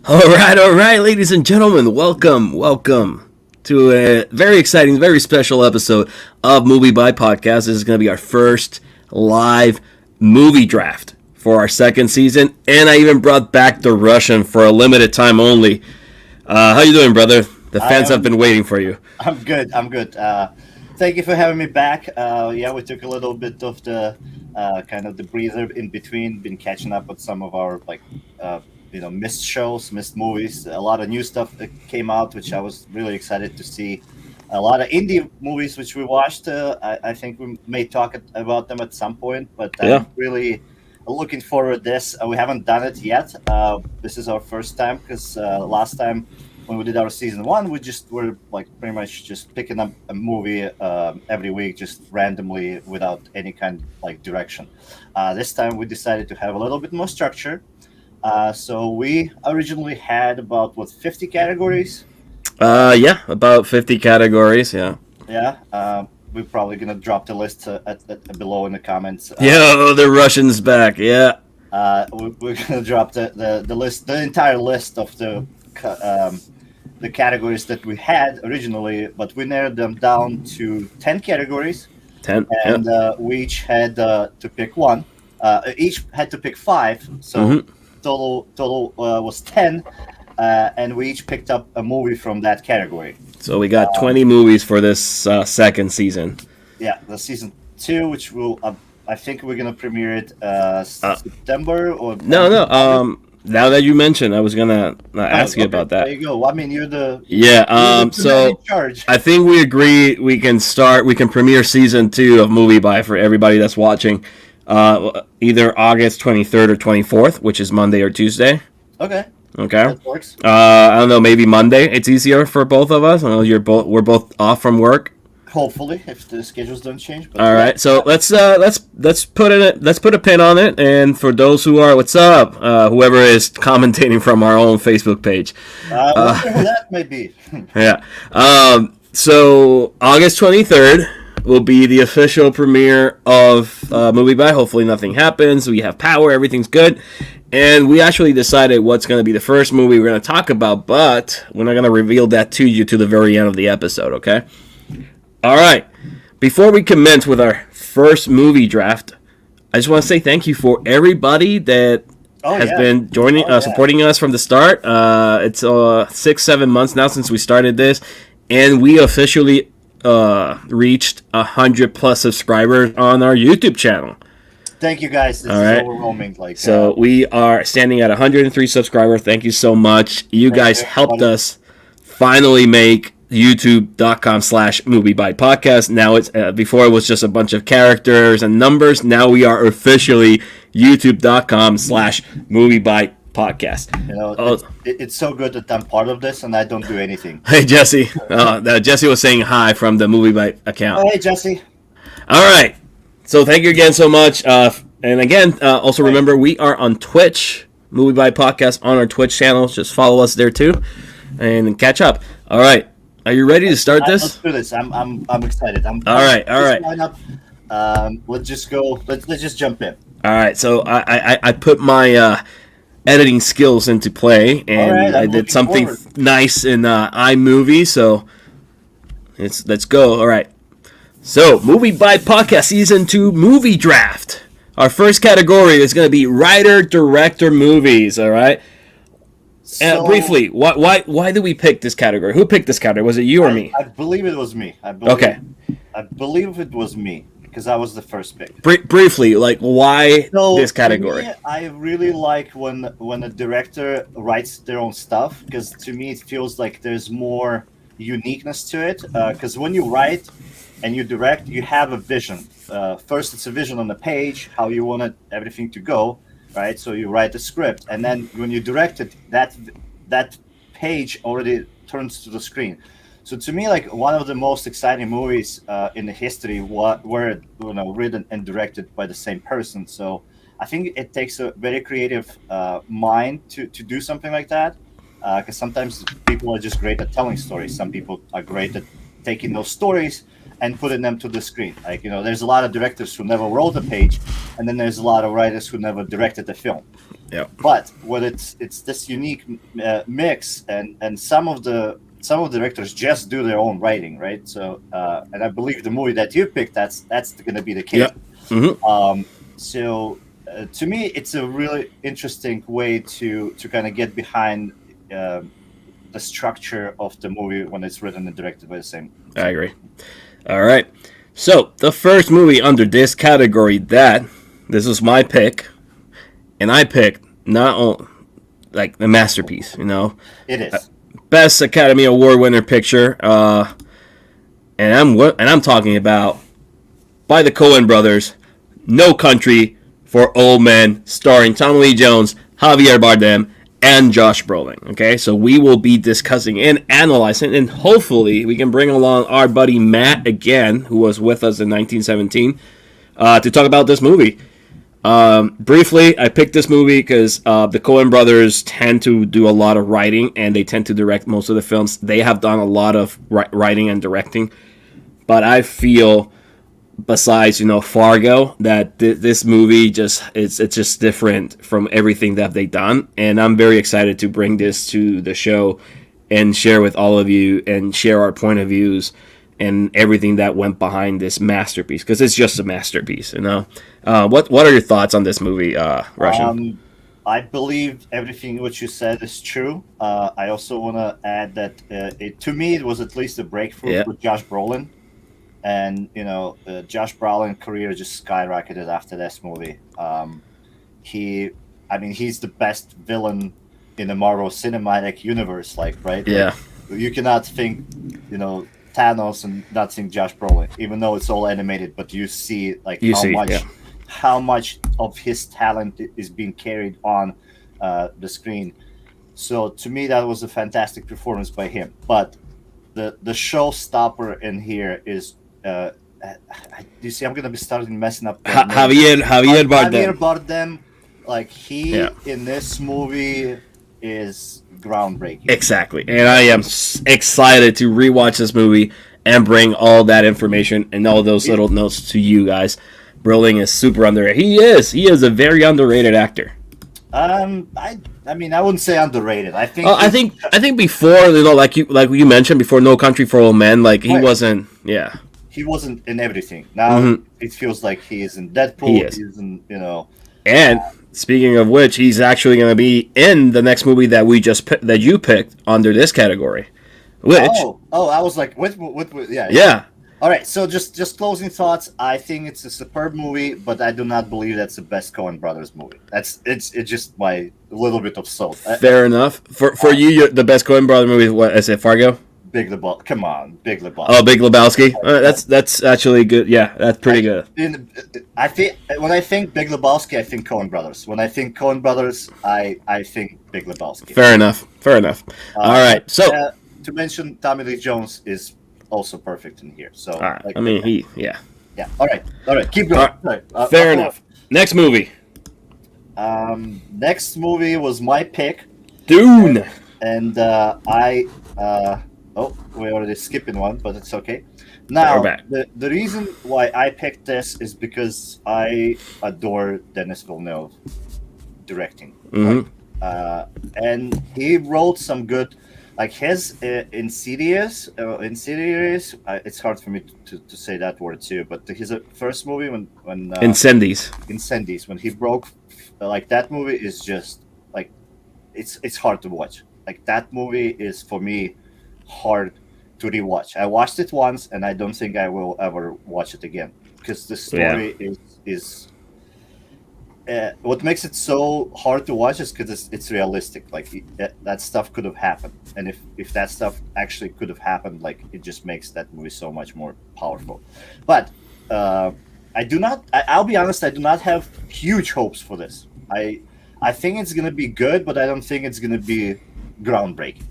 All right, ladies and gentlemen, welcome to a very exciting, very special episode of MovieByte Podcast. This is going to be our first live movie draft for our second season, and I even brought back The Russian for a limited time only. How you doing, brother? The fans have been waiting for you. I'm good. Thank you for having me back. We took a little bit of the kind of the breather in between. Been catching up with some of our missed shows, missed movies. A lot of new stuff that came out, which I was really excited to see. A lot of indie movies which we watched. I think we may talk about them at some point, but I'm really looking forward to this. We haven't done it yet. This is our first time because last time when we did our season one, we just were like pretty much just picking up a movie every week, just randomly without any kind of like direction. This time we decided to have a little bit more structure. So we originally had about 50 categories. About 50 categories. Yeah. We're probably gonna drop the list at below in the comments. The Russian's back. Yeah. We're gonna drop the list, the entire list of the categories that we had originally, but we narrowed them down to 10 categories. 10. And we each had to pick one. Each had to pick 5. So. Mm-hmm. Total was 10, and we each picked up a movie from that category. So we got 20 movies for this second season. Yeah, the season 2, which will I think we're gonna premiere it September or no. Now that you mentioned, I was gonna ask you about that. There you go. I mean, you're the So in charge. I think we agree we can premiere season 2 of MovieByte for everybody that's watching. Either August 23rd or 24th, which is Monday or Tuesday. Okay. That works. I don't know, maybe Monday. It's easier for both of us. I know we're both off from work. Hopefully, if the schedules don't change. But all right, so let's put a pin on it. And for those who are, what's up? Whoever is commentating from our own Facebook page. Whatever that may be. Yeah. So August 23rd. Will be the official premiere of MovieByte. Hopefully nothing happens. We have power. Everything's good. And we actually decided what's going to be the first movie we're going to talk about, but we're not going to reveal that to you to the very end of the episode, okay? All right. Before we commence with our first movie draft, I just want to say thank you for everybody that has been supporting us from the start. It's 6-7 months now since we started this, and we officially reached 100+ subscribers on our YouTube channel. Thank you guys. This is overwhelming. So we are standing at 103 subscribers. Thank you so much. You guys helped us finally make youtube.com/MovieByte podcast. Now it's before it was just a bunch of characters and numbers. Now we are officially youtube.com/MovieByte podcast. It's so good that I'm part of this and I don't do anything. Hey, Jesse. Jesse was saying hi from the MovieByte account. Hey, Jesse. All right. So thank you again so much. And again, also remember we are on Twitch, MovieByte podcast on our Twitch channel. Just follow us there too, and catch up. All right. Are you ready to start this? Let's do this. I'm excited. All right. Let's just go. Let's just jump in. All right. So I put my editing skills into play, and I did something nice in iMovie, so let's go. All right, so MovieByte Podcast Season 2 Movie Draft. Our first category is going to be writer-director movies, all right? So, briefly, why did we pick this category? Who picked this category? Was it you or me? I believe it was me. I believe it was me. Because I was the first pick. Briefly, why this category? Me, I really like when a director writes their own stuff, because to me it feels like there's more uniqueness to it. Because when you write and you direct, you have a vision. First, it's a vision on the page, how you want everything to go, right? So you write the script, and then when you direct it, that page already turns to the screen. So to me, one of the most exciting movies in the history were written and directed by the same person. So I think it takes a very creative mind to do something like that. Because sometimes people are just great at telling stories. Some people are great at taking those stories and putting them to the screen. There's a lot of directors who never wrote a page, and then there's a lot of writers who never directed a film. Yeah. But what it's this unique mix, and some directors just do their own writing, right? So and I believe the movie that you picked, that's going to be the case. Yeah. Mm-hmm. So to me, it's a really interesting way to kind of get behind the structure of the movie when it's written and directed by the same. I agree. All right. So the first movie under this category this was my pick, and I picked not only like the masterpiece, It is best Academy Award winner picture, and I'm talking about by the Coen Brothers, No Country for Old Men, starring Tommy Lee Jones, Javier Bardem, and Josh Brolin. Okay, so we will be discussing and analyzing, and hopefully we can bring along our buddy Matt again, who was with us in 1917, to talk about this movie. Briefly, I picked this movie because the Coen Brothers tend to do a lot of writing, and they tend to direct most of the films. They have done a lot of writing and directing, but I feel, besides Fargo, that this movie it's just different from everything that they've done, and I'm very excited to bring this to the show and share with all of you and share our point of views and everything that went behind this masterpiece, because it's just a masterpiece. What are your thoughts on this movie, Russian? I believe everything what you said is true. I also want to add that to me it was at least a breakthrough for Josh Brolin. And Josh Brolin's career just skyrocketed after this movie. He's the best villain in the Marvel Cinematic Universe, right? Yeah. Like, you cannot think, Thanos and not think Josh Brolin, even though it's all animated. But you see, how much of his talent is being carried on the screen. So to me, that was a fantastic performance by him. But the showstopper in here is. You see, I'm gonna be starting messing up. Javier Bardem, in this movie is groundbreaking. Exactly, and I am excited to rewatch this movie and bring all that information and all those little notes to you guys. Brolin is super underrated. He is a very underrated actor. I wouldn't say underrated. I think before, like you mentioned before, No Country for Old Men, he wasn't. Yeah. He wasn't in everything. Now it feels like he is in Deadpool. He's in, And speaking of which, he's actually going to be in the next movie that that you picked under this category. Which? I was like, what? Yeah. All right. So just closing thoughts. I think it's a superb movie, but I do not believe that's the best Coen Brothers movie. It's just my little bit of salt. Fair enough. For you, the best Coen Brothers movie. What is it? Fargo. Big Lebowski. Come on, Big Lebowski. Oh, Big Lebowski. That's actually good. Yeah, that's pretty good. I think when I think Big Lebowski, I think Coen Brothers. When I think Coen Brothers, I think Big Lebowski. Fair enough. All right. So to mention, Tommy Lee Jones is also perfect in here. So all right. Yeah. All right. Keep going. Right. Fair enough. Next movie. Next movie was my pick. Dune. And we're already skipping one, but it's okay. Now, the reason why I picked this is because I adore Denis Villeneuve directing. Mm-hmm. And he wrote some good, like his Insidious. It's hard for me to say that word too, but his first movie when Incendies, when he broke, that movie is just like, it's hard to watch. Like that movie is for me hard to rewatch. I watched it once, and I don't think I will ever watch it again because the story is what makes it so hard to watch is because it's realistic. Like that stuff could have happened, and if that stuff actually could have happened, like it just makes that movie so much more powerful. But I'll be honest, I do not have huge hopes for this. I think it's gonna be good, but I don't think it's gonna be groundbreaking.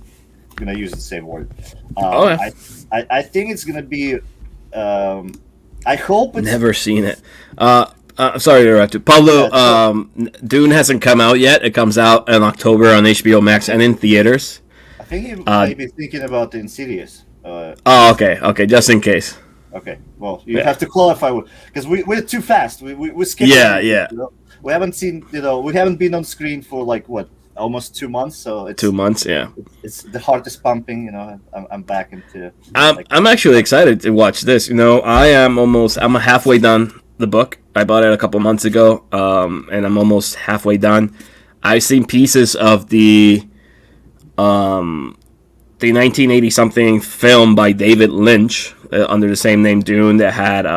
I'm gonna use the same word. I think it's gonna be. I hope it's never seen it. Sorry to interrupt you, Pablo. Dune hasn't come out yet. It comes out in October on HBO Max and in theaters. I think he may be thinking about the Insidious. Okay, just in case. Okay. Well, you have to qualify because we're too fast. We're skipping. Yeah, yeah. You know? We haven't seen. We haven't been on screen for like what, almost 2 months. So it's 2 months. Yeah. It's the heart is pumping. I'm back into. I'm actually excited to watch this. I'm halfway done the book. I bought it a couple months ago, and I'm almost halfway done. I've seen pieces of the 1980 something film by David Lynch under the same name, Dune, that had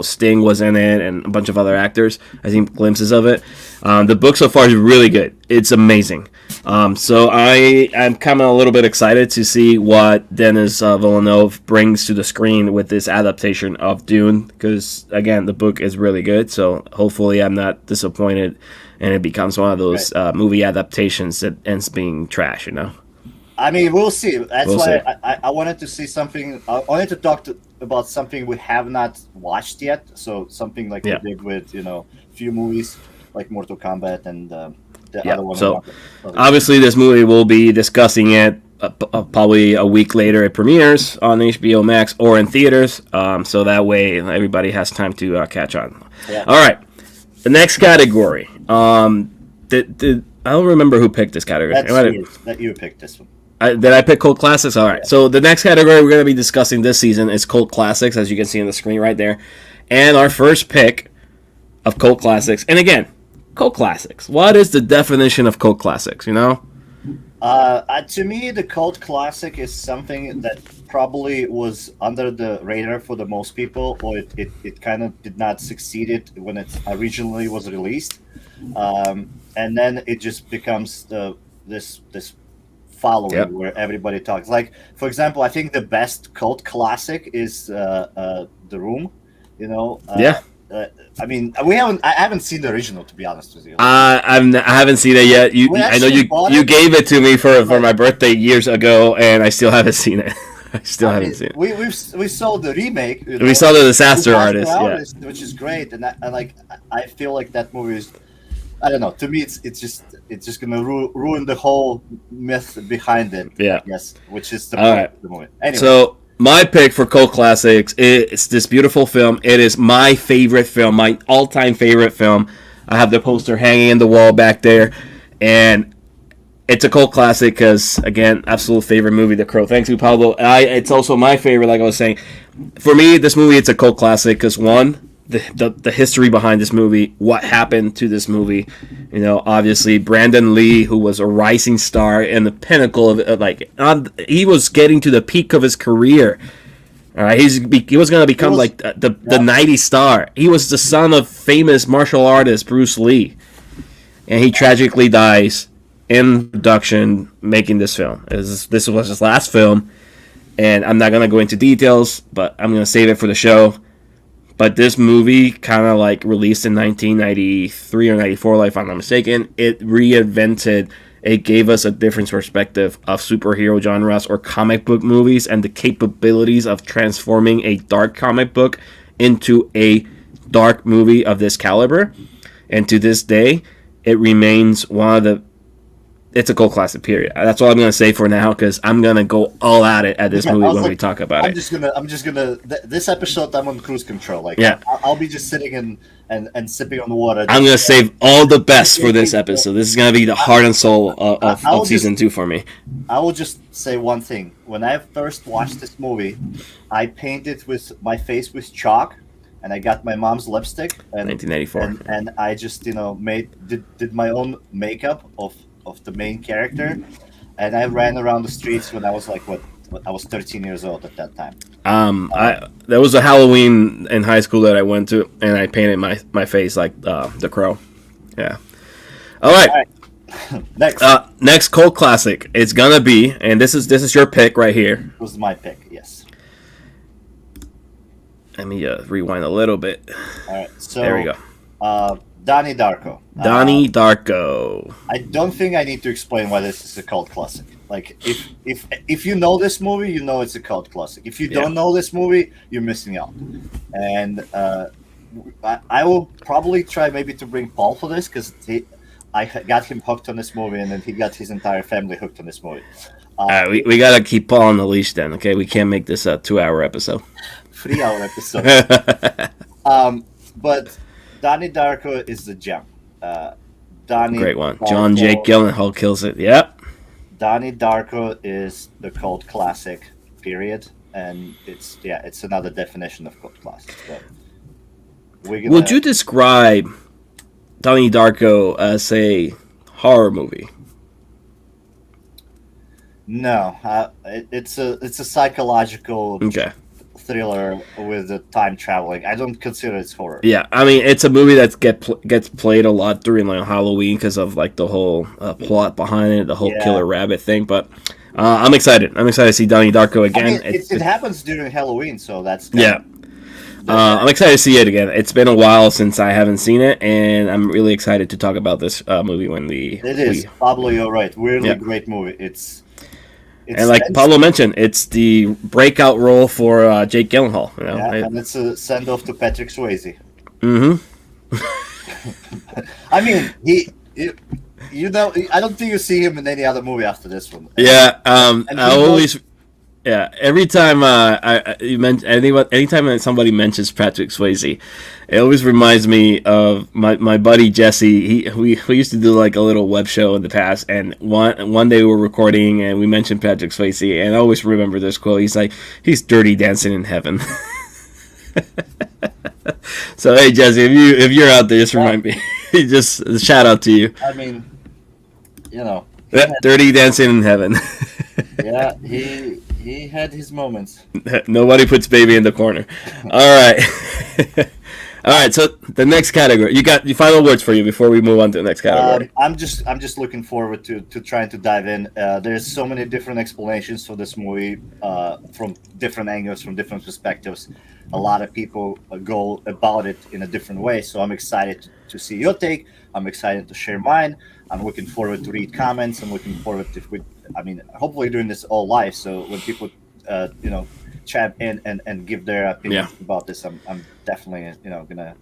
Sting was in it and a bunch of other actors. I've seen glimpses of it. The book so far is really good. It's amazing. So I'm kind of a little bit excited to see what Denis Villeneuve brings to the screen with this adaptation of Dune, because again, the book is really good. So hopefully I'm not disappointed and it becomes one of those movie adaptations that ends being trash, I mean, we'll see. That's why I wanted to see something. I wanted to talk about something we have not watched yet. So something like we did with few movies like Mortal Kombat and the other one. So obviously, this movie we'll be discussing it probably a week later. It premieres on HBO Max or in theaters. So that way everybody has time to catch on. Yeah. All right, the next category. I don't remember who picked this category. That you picked this one. Did I pick cult classics? All right. Yeah. So the next category we're going to be discussing this season is cult classics, as you can see on the screen right there. And our first pick of cult classics, and again, cult classics. What is the definition of cult classics? To me, the cult classic is something that probably was under the radar for the most people, or it kind of did not succeed when it originally was released, and then it just becomes this following where everybody talks. Like, for example, I think the best cult classic is The Room. I mean, I haven't seen the original, to be honest with you. I haven't seen it yet. I know you gave it to me for my birthday years ago, and I still haven't seen it. Haven't seen it. We saw the remake. We saw the Disaster Artist, which is great, and I feel like that movie is. I don't know. To me, it's just gonna ruin the whole myth behind it. Yeah. Yes, which is the point of the movie. Anyway. So my pick for cult classics is this beautiful film. It is my favorite film, my all-time favorite film. I have the poster hanging in the wall back there, and it's a cult classic because, again, absolute favorite movie, The Crow. Thanks to Pablo. It's also my favorite, like I was saying. For me, this movie, it's a cult classic because, one, the history behind this movie, what happened to this movie. Obviously Brandon Lee, who was a rising star and the pinnacle of he was getting to the peak of his career. All right, he was going to become the 90s star. He was the son of famous martial artist Bruce Lee, and he tragically dies in production making this film. This was his last film, and I'm not going to go into details, but I'm going to save it for the show. But this movie, kind of released in 1993 or 94, if I'm not mistaken, it gave us a different perspective of superhero genres or comic book movies and the capabilities of transforming a dark comic book into a dark movie of this caliber. And to this day, it remains it's a cult classic, period. That's all I'm going to say for now, because I'm going to go all at it at this movie when we talk about it. I'm just gonna. This episode, I'm on cruise control. I'll be just sitting and sipping on the water. I'm going to save all the best for this episode. This is going to be the heart and soul of season 2 for me. I will just say one thing. When I first watched this movie, I painted my face with chalk, and I got my mom's lipstick. 1984. And I just did my own makeup of the main character, and I ran around the streets when I was I was 13 years old at that time. There was a Halloween in high school that I went to, and I painted my face like the Crow. Yeah. All right. Next cult classic. It's gonna be, and this is your pick right here. This was my pick. Yes. Let me rewind a little bit. All right. So there we go. Donnie Darko. Donnie Darko. I don't think I need to explain why this is a cult classic. If you know this movie, you know it's a cult classic. If you don't know this movie, you're missing out. And I will probably try maybe to bring Paul for this, because I got him hooked on this movie, and then he got his entire family hooked on this movie. We gotta keep Paul on the leash then, okay? We can't make this a 2-hour episode. 3-hour episode. But Donnie Darko is the gem. Donnie Great one. Darko, John Jake Gyllenhaal kills it. Yep. Donnie Darko is the cult classic, period. And it's another definition of cult classic. So would you describe Donnie Darko as a horror movie? No, it's a psychological thriller with the time traveling. I don't consider it's horror. Yeah, I mean it's a movie that gets played a lot during like Halloween because of like the whole plot behind it, the whole killer rabbit thing. But I'm excited. I'm excited to see Donnie Darko again. I mean, it happens during Halloween, so that's I'm excited to see it again. It's been a while since I haven't seen it, and I'm really excited to talk about this movie when it is. Pablo, you're right. Weirdly great movie. It's and like Pablo mentioned, it's the breakout role for Jake Gyllenhaal. You know? And it's a send off to Patrick Swayze. Mm-hmm. I mean, you know, I don't think you see him in any other movie after this one. Yeah, every time anytime somebody mentions Patrick Swayze, it always reminds me of my buddy Jesse. We used to do like a little web show in the past, and one day we were recording and we mentioned Patrick Swayze, and I always remember this quote. He's like, "He's dirty dancing in heaven." So hey Jesse, if you're out there, just remind me. Just a shout out to you. I mean, you know, dirty dancing in heaven. Yeah, he had his moments. Nobody puts baby in the corner. All right. All right, so the next category. You got your final words for you before we move on to the next category. I'm just looking forward to trying to dive in. There's so many different explanations for this movie from different angles, from different perspectives. A lot of people go about it in a different way, so I'm excited to see your take. I'm excited to share mine. I'm looking forward to read comments. I'm looking forward to hopefully doing this all live, so when people chat in and give their opinions about this, I'm definitely gonna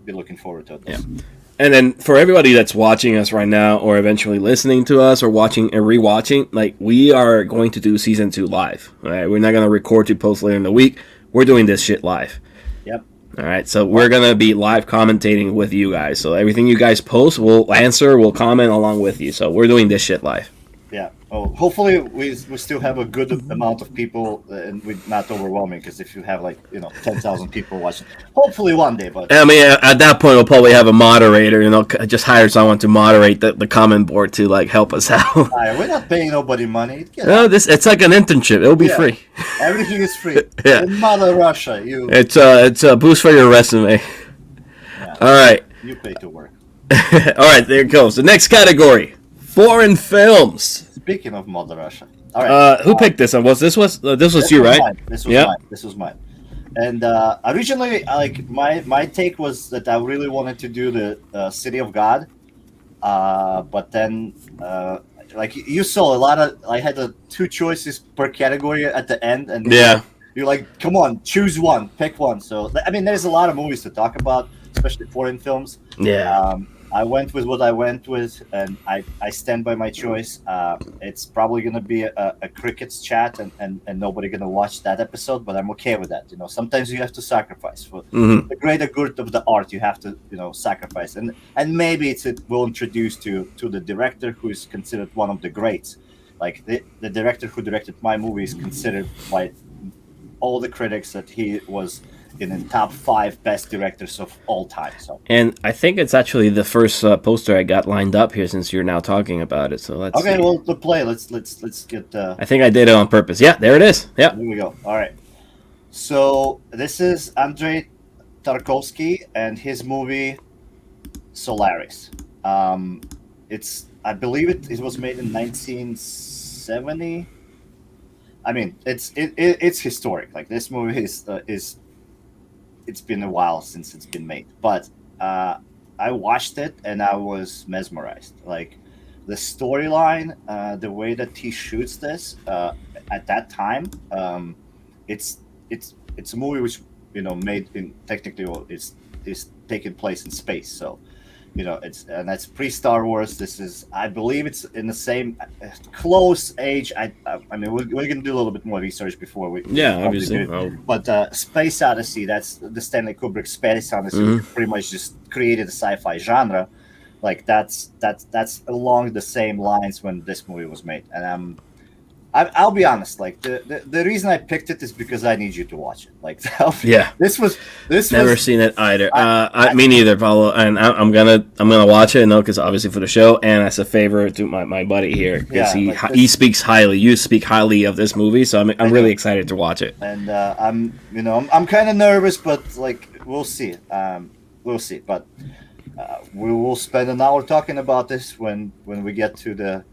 be looking forward to this. Yeah. And then for everybody that's watching us right now, or eventually listening to us, or watching and rewatching, like we are going to do season 2 live. All right, we're not gonna record to post later in the week. We're doing this shit live. Yep. All right, so we're gonna be live commentating with you guys. So everything you guys post, we'll answer, we'll comment along with you. So we're doing this shit live. Yeah. Oh, hopefully we still have a good amount of people and we're not overwhelming, because if you have 10,000 people watching, hopefully one day. But I mean, at that point we'll probably have a moderator. Just hire someone to moderate the comment board to help us out. We're not paying nobody money. No, it's like an internship. It'll be free. Everything is free. Yeah. In Mother Russia, it's a boost for your resume. Yeah. All right. You pay to work. All right, there it goes. The next category: foreign films. Speaking of Mother Russia, all right. Who picked this one? This was you, right? This was mine. And originally, my take was that I really wanted to do the City of God, but then you saw a lot of. I had the 2 choices per category at the end, and you're like, come on, choose one, pick one. So I mean, there's a lot of movies to talk about, especially foreign films. Yeah. I went with what I went with, and I stand by my choice. It's probably going to be a crickets chat, and nobody going to watch that episode, but I'm okay with that. Sometimes you have to sacrifice for the greater good of the art. You have to, sacrifice, and maybe it will introduce to the director, who is considered one of the greats. Like the director who directed my movie is considered by all the critics that he was in the top 5 best directors of all time. So, and I think it's actually the first poster I got lined up here, since you're now talking about it. So let's see. Well, the play. Let's get. I think I did it on purpose. Yeah, there it is. Yeah. Here we go. All right. So this is Andrei Tarkovsky and his movie Solaris. I believe it was made in 1970. I mean, it's historic. Like, this movie is. It's been a while since it's been made, but I watched it and I was mesmerized. Like, the storyline, the way that he shoots this at that time, it's a movie which made in technically is taking place in space. So that's pre-Star Wars. This is, I believe, it's in the same close age. I mean, we're gonna do a little bit more research before we obviously. But Space Odyssey, that's the Stanley Kubrick Space Odyssey, which pretty much just created the sci-fi genre. Like that's along the same lines when this movie was made, and I'll be honest. Like the reason I picked it is because I need you to watch it. Like, this was never seen it either. Me neither, Paulo. And I'm gonna watch it. Because obviously for the show, and as a favor to my buddy here, because he speaks highly. You speak highly of this movie, so I'm really excited to watch it. And I'm kind of nervous, but like we'll see. We'll see. But we will spend an hour talking about this when we get to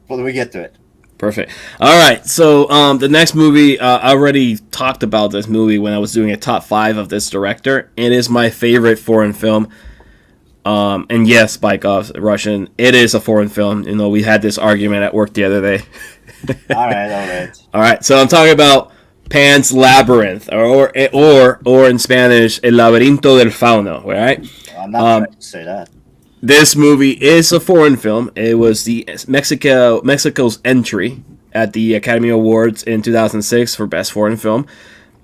it. Perfect. All right. So the next movie, I already talked about this movie when I was doing a top 5 of this director. It is my favorite foreign film. And yes, Baikov's Russian. It is a foreign film. We had this argument at work the other day. All right. All right. So I'm talking about Pan's Labyrinth, or in Spanish, El Laberinto del Fauno. Right? I'm not trying to say that. This movie is a foreign film. It was the Mexico's entry at the Academy Awards in 2006 for Best Foreign Film.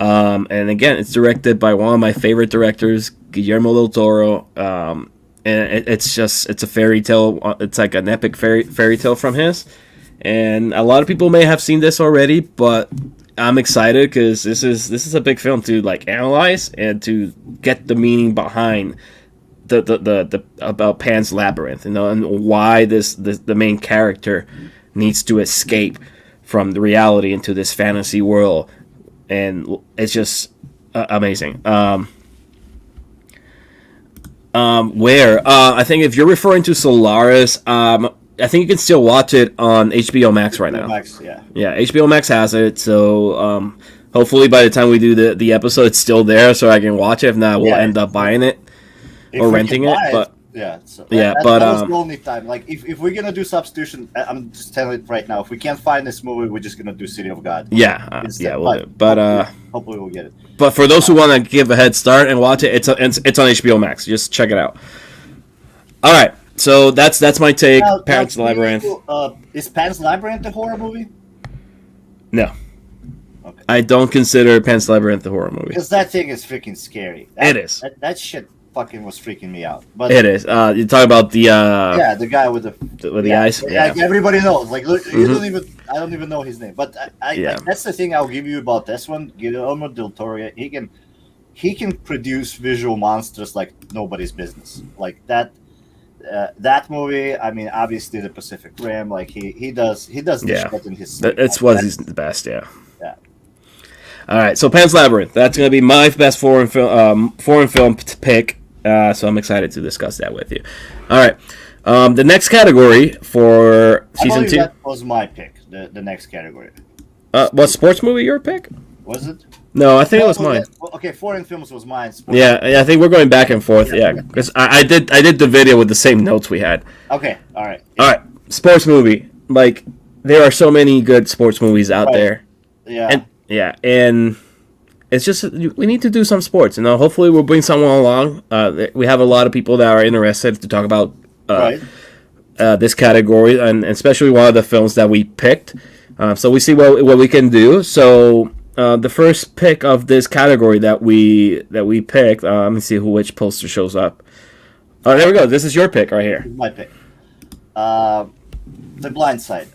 And again, it's directed by one of my favorite directors, Guillermo del Toro. And it's a fairy tale. It's like an epic fairy tale from his. And a lot of people may have seen this already, but I'm excited because this is a big film to like analyze and to get the meaning behind the about Pan's Labyrinth, and why the main character needs to escape from the reality into this fantasy world, and it's just amazing. I think if you're referring to Solaris, I think you can still watch it on HBO Max right now. Yeah, HBO Max has it, so hopefully by the time we do the episode, it's still there, so I can watch it. If not, we'll end up buying it. Or renting it, but that was the only time. Like, if we're gonna do substitution, I'm just telling it right now. If we can't find this movie, we're just gonna do City of God. We'll do. But hopefully we'll get it. But for those who want to give a head start and watch it, it's on HBO Max. Just check it out. All right, so that's my take. Pan's Labyrinth. Is Pan's Labyrinth a horror movie? No. Okay. I don't consider Pan's Labyrinth a horror movie because that thing is freaking scary. It is. That shit fucking was freaking me out. But it is. You talk about the the guy with the eyes. Yeah. Everybody knows. Like, you I don't even know his name. But that's the thing I'll give you about this one. Guillermo del Toro, he can produce visual monsters like nobody's business. Like that movie. I mean, obviously the Pacific Rim. Like he does the shit in his sleep. It's he's the best. Yeah. All right, so Pan's Labyrinth. That's going to be my best foreign film pick. So I'm excited to discuss that with you. All right, the next category for season 2. That was my pick. The next category. What sports movie your pick? Was it? No, I think it was mine. Okay, foreign films was mine. I think we're going back and forth. Yeah, because I did the video with the same notes we had. Okay, all right. All right, sports movie. Like, there are so many good sports movies out there. Yeah. And it's just we need to do some sports. Hopefully we'll bring someone along. We have a lot of people that are interested to talk about this category, and especially one of the films that we picked. So we see what we can do. So the first pick of this category that we picked. Let me see which poster shows up. Oh, there we go. This is your pick right here. My pick. The Blind Side.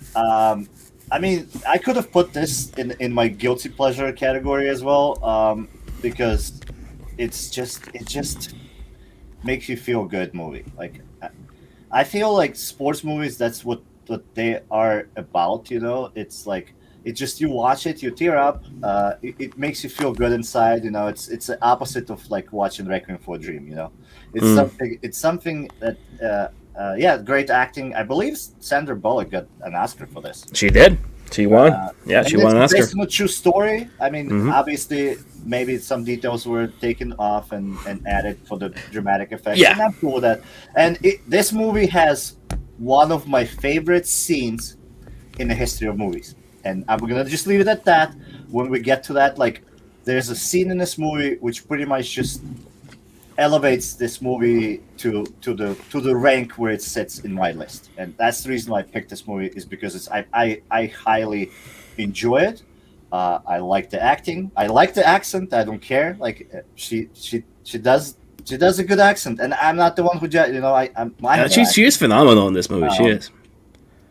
I mean, I could have put this in my guilty pleasure category as well, because it just makes you feel good movie. Like, I feel like sports movies, that's what they are about. It's like, it's just, you watch it, you tear up. It makes you feel good inside. It's the opposite of like watching Requiem for a Dream. It's something that. Great acting. I believe Sandra Bullock got an Oscar for this. She did. She won. She won an Oscar. Based on a true story. I mean, obviously, maybe some details were taken off and added for the dramatic effect. Yeah. And I'm cool with that. And this movie has one of my favorite scenes in the history of movies. And I'm going to just leave it at that. When we get to that, like, there's a scene in this movie which pretty much just elevates this movie to the rank where it sits in my list, and that's the reason why I picked this movie, is because I highly enjoy it. I like the acting. I like the accent. I don't care. Like she does a good accent, and I'm not the one who she is phenomenal in this movie. She is.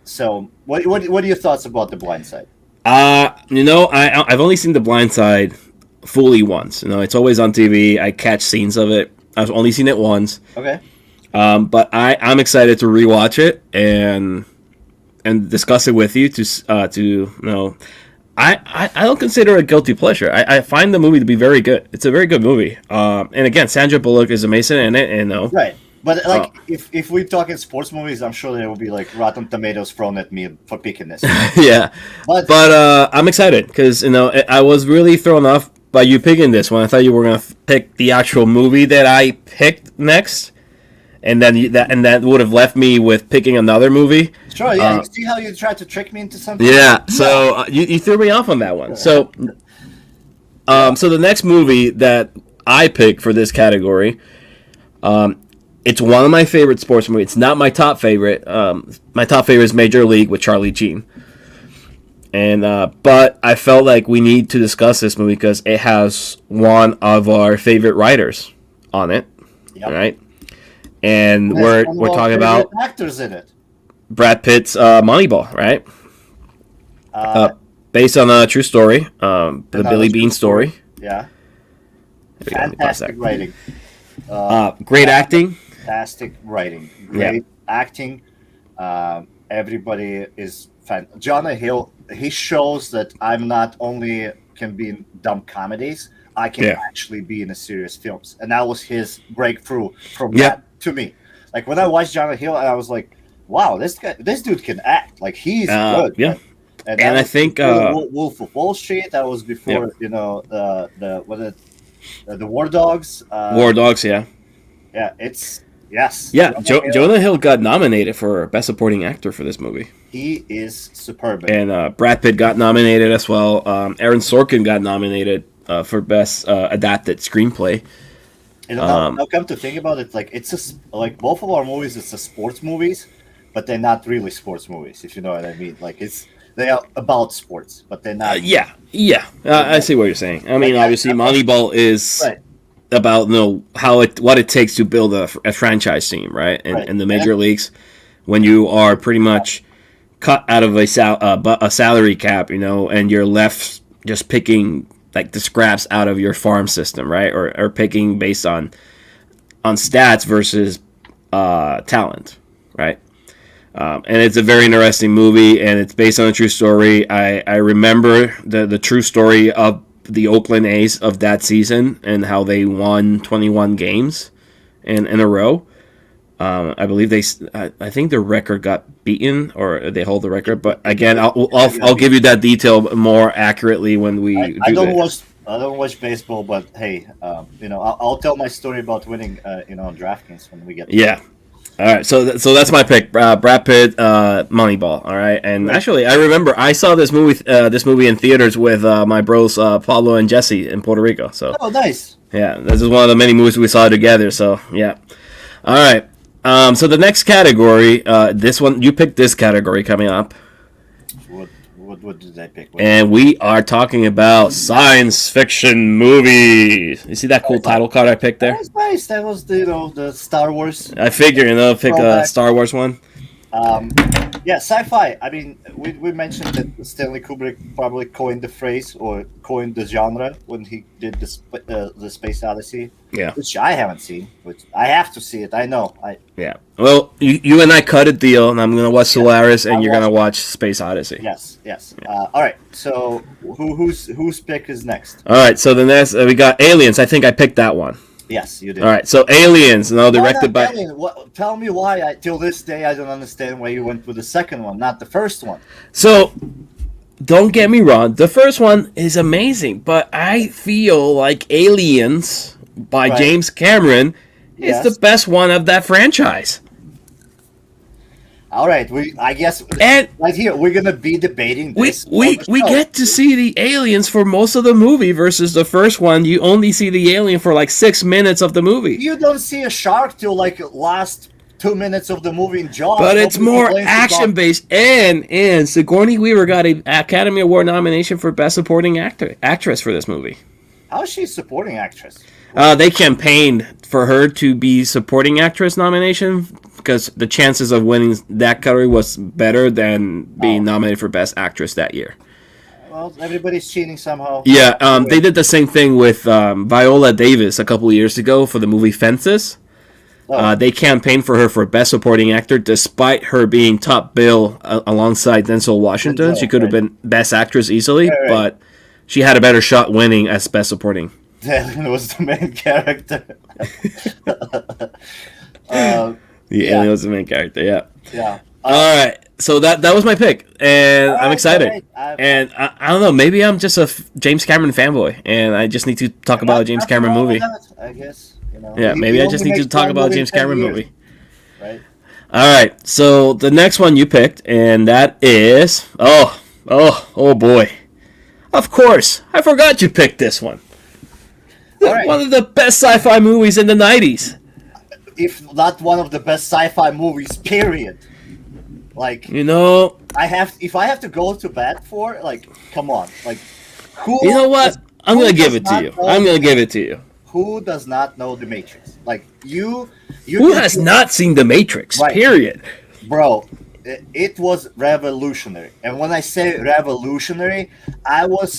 So what are your thoughts about The Blind Side? I've only seen The Blind Side fully once. It's always on TV. I catch scenes of it. I've only seen it once. Okay. But I'm excited to rewatch it and discuss it with you I don't consider it a guilty pleasure. I find the movie to be very good. It's a very good movie. And again, Sandra Bullock is amazing in it. And right. But if we're talking sports movies, I'm sure there will be like Rotten Tomatoes thrown at me for picking this. Yeah. But I'm excited because I was really thrown off by you picking this one. I thought you were gonna pick the actual movie that I picked next, and then that would have left me with picking another movie. Sure, yeah. You see how you tried to trick me into something? Yeah. So you threw me off on that one. So, so the next movie that I picked for this category, it's one of my favorite sports movies. It's not my top favorite. My top favorite is Major League with Charlie Sheen. And but I felt like we need to discuss this movie because it has one of our favorite writers on it, right? And we're talking about actors in it. Brad Pitt's Moneyball, right? Based on a true story, the Billy Bean story. Yeah. Fantastic writing. Great acting. Fantastic writing. Great acting. Everybody is fan. Jonah Hill. He shows that I'm not only can be in dumb comedies, I can actually be in a serious films, and that was his breakthrough from that to me. Like when I watched Jonah Hill, I was like, "Wow, this dude can act. Like he's good." Yeah, and I think Wolf of Wall Street. That was before the War Dogs. War Dogs, yeah. Yeah, it's yes. Yeah, Jonah Hill got nominated for Best Supporting Actor for this movie. He is superb. And Brad Pitt got nominated as well. Aaron Sorkin got nominated for Best Adapted Screenplay. And now come to think about it, like like both of our movies, it's a sports movies, but they're not really sports movies, if you know what I mean. Like they are about sports, but they're not. I see what you're saying. I mean, obviously, Moneyball is about what it takes to build a franchise team, right? In the major leagues, when you are pretty much cut out of a salary cap, and you're left just picking like the scraps out of your farm system, right? Or picking based on stats versus talent, right? And it's a very interesting movie, and it's based on a true story. I remember the true story of the Oakland A's of that season and how they won 21 games in a row. I believe I think the record got beaten, or they hold the record. But again, I'll give you that detail more accurately when we. I don't watch baseball, but hey, I'll tell my story about winning, on DraftKings when we get. Yeah. All right, so that's my pick, Brad Pitt, Moneyball. All right, and actually, I remember I saw this movie in theaters with my bros Pablo and Jesse in Puerto Rico. So. Oh, nice. Yeah, this is one of the many movies we saw together. So yeah. All right. So the next category, this one, you picked this category coming up. What did I pick? And we are talking about science fiction movies. You see that cool title card I picked there? That was nice. That was the Star Wars. I figure, pick a Star Wars one. Yeah, sci-fi. I mean, we mentioned that Stanley Kubrick probably coined the phrase or coined the genre when he did the Space Odyssey. Yeah, which I haven't seen. Which I have to see it. I know. Yeah. Well, you and I cut a deal, and I'm gonna watch Solaris, and you're gonna watch Space Odyssey. Yes. Yeah. All right. So whose pick is next? All right. So the next we got Aliens. I think I picked that one. Yes, you did. All right, so Aliens, directed by. Tell me why. Till this day, I don't understand why you went with the second one, not the first one. So, don't get me wrong. The first one is amazing, but I feel like Aliens by James Cameron is the best one of that franchise. All right, I guess And right here we're gonna be debating we this. we get to see the aliens for most of the movie versus the first one. You only see the alien for like 6 minutes of the movie. You don't see a shark till like last 2 minutes of the movie in Jaws. But it's Nobody more complains action about- based, and Sigourney Weaver got an Academy Award nomination for Best Supporting Actress for this movie. How is she supporting actress? They campaigned for her to be supporting actress nomination because the chances of winning that category was better than being nominated for Best Actress that year. Well, everybody's cheating somehow. Yeah, they did the same thing with Viola Davis a couple of years ago for the movie Fences. They campaigned for her for Best Supporting Actor, despite her being top bill alongside Denzel Washington. She could have been Best Actress easily, but she had a better shot winning as Best Supporting. Alien was the main character. The alien was the main character, yeah. Yeah. All right, so that was my pick, and I'm excited. And I don't know, maybe I'm just a James Cameron fanboy, and I just need to talk about a James Cameron movie. I guess. You know, Yeah, maybe I just need to talk about a James Cameron movie. Right. All right, so the next one you picked, and that is oh boy, of course I forgot you picked this one. Right. One of the best sci-fi movies in the '90s. If not one of the best sci-fi movies, period. Like, You know, if I have to go to bat for, like, come on, like, who? you know what? I'm who gonna give does it to not you. know I'm the gonna give it to you. Who does not know the Matrix? Like, you Who has not seen The Matrix? Right. Period. Bro, it was revolutionary. And when I say revolutionary, I was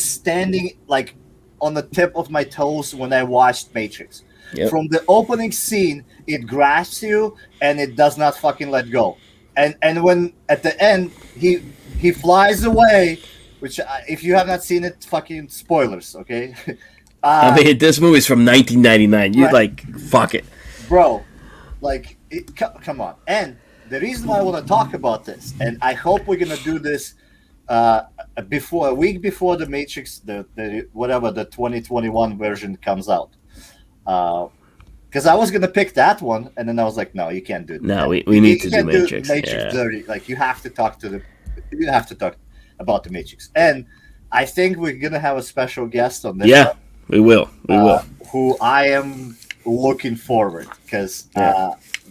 standing like on the tip of my toes when I watched Matrix. Yep. From the opening scene, it grasps you and it does not fucking let go. And when at the end he flies away, which if you have not seen it, fucking spoilers, okay? I mean, this movie's from 1999. You Right. fuck it. Bro, like, come on. And the reason why I want to talk about this, and I hope we're gonna do this a week before the Matrix, the 2021 version comes out, because I was gonna pick that one, and then I was like, no, you can't do that. No, we need to do can't Matrix. Matrix Yeah. dirty. Like, you have to talk about the Matrix, and I think we're gonna have a special guest on this. Yeah, we will. We will. Who I am looking forward, because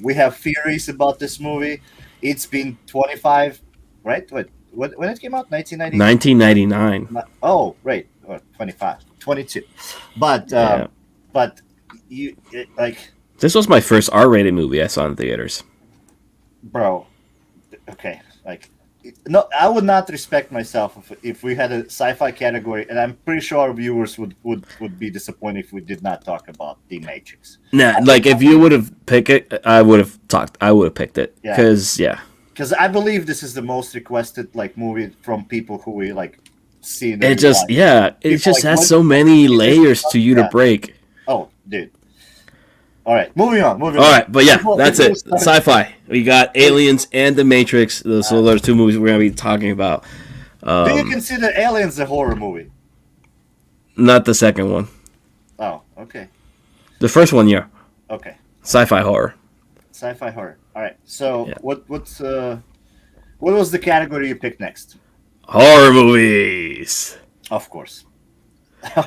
we have theories about this movie. It's been 25, right? When it came out, 1990. 1999. Oh, right, or 25, 22. But but like, This was my first R-rated movie I saw in theaters. bro, okay, like, no, I would not respect myself if we had a sci-fi category, and I'm pretty sure our viewers would be disappointed if we did not talk about The Matrix. Nah, like if you would have picked it, I would have picked it. Because I believe this is the most requested like movie from people who we like see. In it just life. it People just like, has what- so many layers to you to break. Oh, dude. All right, moving on. All right, but yeah, that's it. Sci-fi. We got Aliens and The Matrix. So those are two movies we're gonna be talking about. Do you consider Aliens a horror movie? Not the second one. Oh, okay. The first one, yeah. Okay. Sci-fi horror. Sci-fi horror. All right. So what was the category you picked next? Horror movies. Of course.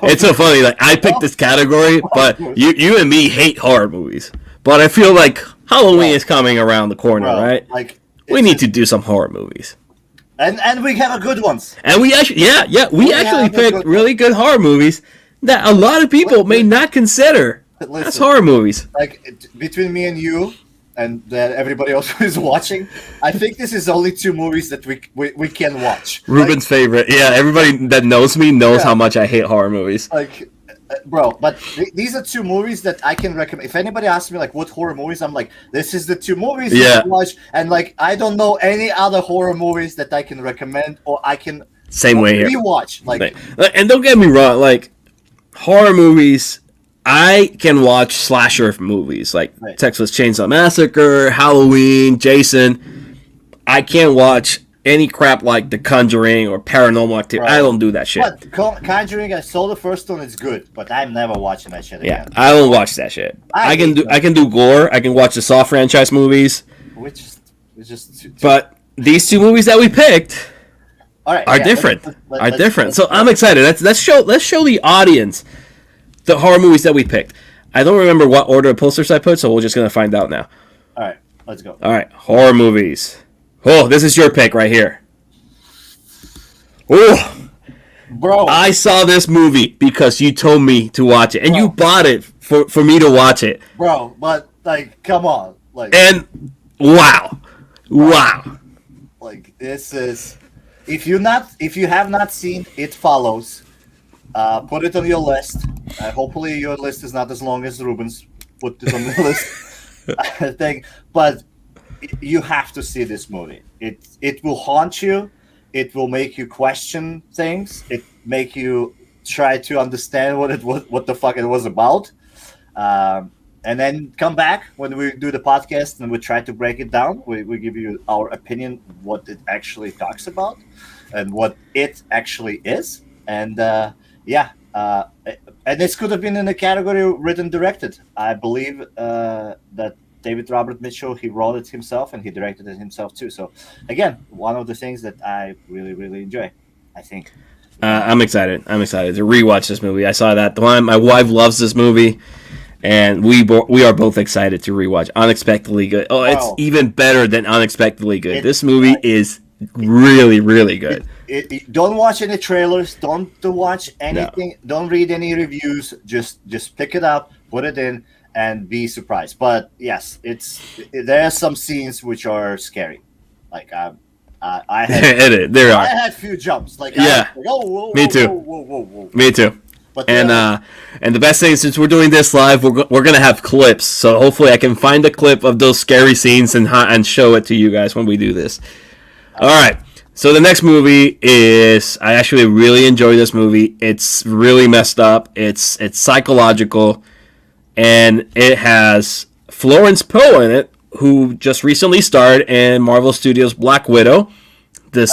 It's so funny. Like I picked this category, but you and me hate horror movies. But I feel like Halloween is coming around the corner, right? Like, We need to do some horror movies. and we have a good ones. And we actually, we actually picked really good horror movies that a lot of people may not consider as horror movies. Like, between me and you, and everybody else who is watching, I think this is only two movies that we can watch. Ruben's favorite. Yeah, everybody that knows me knows how much I hate horror movies. Like, bro, but these are two movies that I can recommend. If anybody asks me like what horror movies, I'm like, this is the two movies you can watch, and like I don't know any other horror movies that I can recommend or I can rewatch. Like, and don't get me wrong, like horror movies, I can watch slasher movies like Texas Chainsaw Massacre, Halloween, Jason. I can't watch any crap like The Conjuring or Paranormal Activity. I don't do that shit. But Conjuring, I saw the first one; it's good, but I'm never watching that shit again. Yeah, I don't watch that shit. I can do gore. I can watch the Saw franchise movies. Which It's just But these two movies that we picked all right, are different. So I'm excited. Let's show the audience the horror movies that we picked. I don't remember what order of posters I put, so we're just gonna find out now. All right, let's go. All right, horror movies. Oh, this is your pick right here. Oh, bro, I saw this movie because you told me to watch it, and you bought it for me to watch it. Bro, but like, come on, like, and wow, like this is if you have not seen It Follows, put it on your list. Hopefully, your list is not as long as Ruben's. Put it on the list. I think, but you have to see this movie. It will haunt you. It will make you question things. It make you try to understand what the fuck it was about, and then come back when we do the podcast and we try to break it down. We give you our opinion, what it actually talks about, and what it actually is. And and this could have been in the category written directed. I believe that David Robert Mitchell, he wrote it himself and he directed it himself too. So again, one of the things that I really, really enjoy, I think. I'm excited to rewatch this movie. I saw that one. My wife loves this movie, and we are both excited to rewatch Unexpectedly Good. Oh, it's even better than Unexpectedly Good. This movie is really, really good. Don't watch any trailers. Don't watch anything. No. Don't read any reviews. Just pick it up, put it in, and be surprised. But yes, there are some scenes which are scary. Like I had I had few jumps. Like me too. Whoa. Me too. But and the best thing, since we're doing this live, we're gonna have clips. So hopefully I can find a clip of those scary scenes and show it to you guys when we do this. All right. So the next movie is, I actually really enjoy this movie. It's really messed up. It's psychological, and it has Florence Pugh in it, who just recently starred in Marvel Studios' Black Widow, the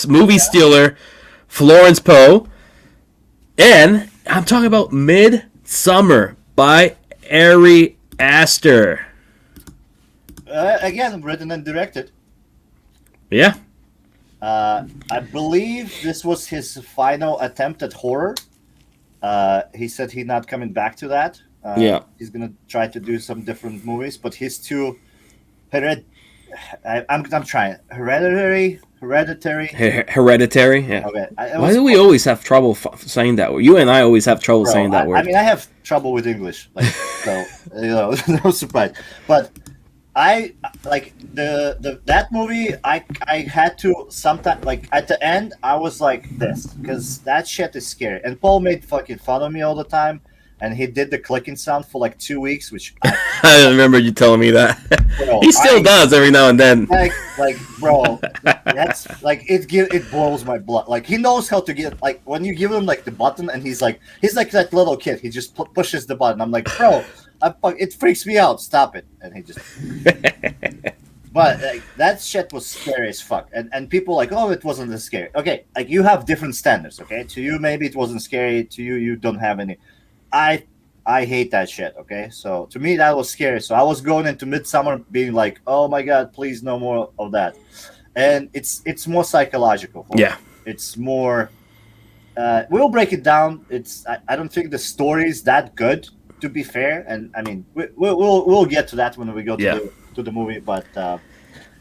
movie stealer, Florence Pugh. And I'm talking about Midsommar by Ari Aster. Again, written and directed. Yeah. I believe this was his final attempt at horror. He said he's not coming back to that. He's gonna try to do some different movies, but his two I'm trying Hereditary. Hereditary. Yeah. Okay. Why do we always have trouble saying that word? You and I always have trouble saying that word. I mean, I have trouble with English, like, so no surprise. But I like that movie. I had to sometimes, like, at the end I was like this because that shit is scary. And Paul made fucking fun of me all the time, and he did the clicking sound for like 2 weeks, which I remember you telling me that. Bro, he still does every now and then. Like, bro, that's like it boils my blood. Like, he knows how to get, like, when you give him like the button, and he's like that little kid. He just pushes the button. I'm like, bro, it freaks me out. Stop it. And he just. But like, that shit was scary as fuck. And people like, oh, it wasn't as scary. Okay, like, you have different standards. Okay, to you maybe it wasn't scary. To you don't have any. I hate that shit, okay? So to me that was scary. So I was going into Midsommar being like, oh my god, please no more of that. And it's more psychological. Yeah. It's more we'll break it down. I don't think the story is that good, to be fair. And I mean we'll get to that when we go to the movie, but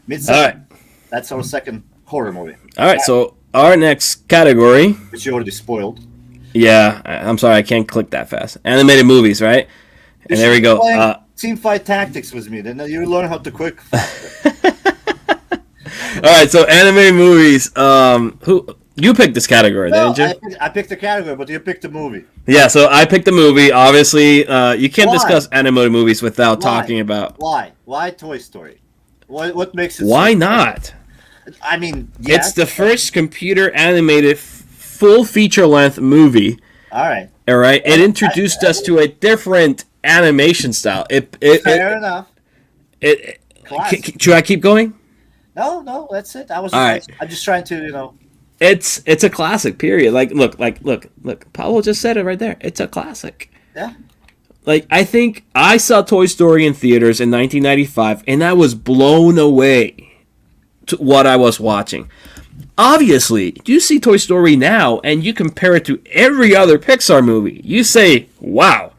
Midsommar, that's our second horror movie. All right, so our next category, which you already spoiled. Yeah, I'm sorry, I can't click that fast. Animated movies, right? And there we go. Team fight tactics with me. Then you learn how to click. All right, so animated movies. Who you picked this category, didn't you? I picked the category, but you picked the movie. Yeah, so I picked the movie. Obviously, you can't discuss animated movies without talking about why Toy Story. What makes it? Why not? I mean, it's the first computer animated full feature-length movie. All right. It introduced us to a different animation style. Fair enough. Should I keep going? No, that's it. I'm just trying to, It's a classic. Period. Look. Paulo just said it right there. It's a classic. Yeah. Like, I think I saw Toy Story in theaters in 1995, and I was blown away to what I was watching. Obviously, you see Toy Story now, and you compare it to every other Pixar movie. You say, wow,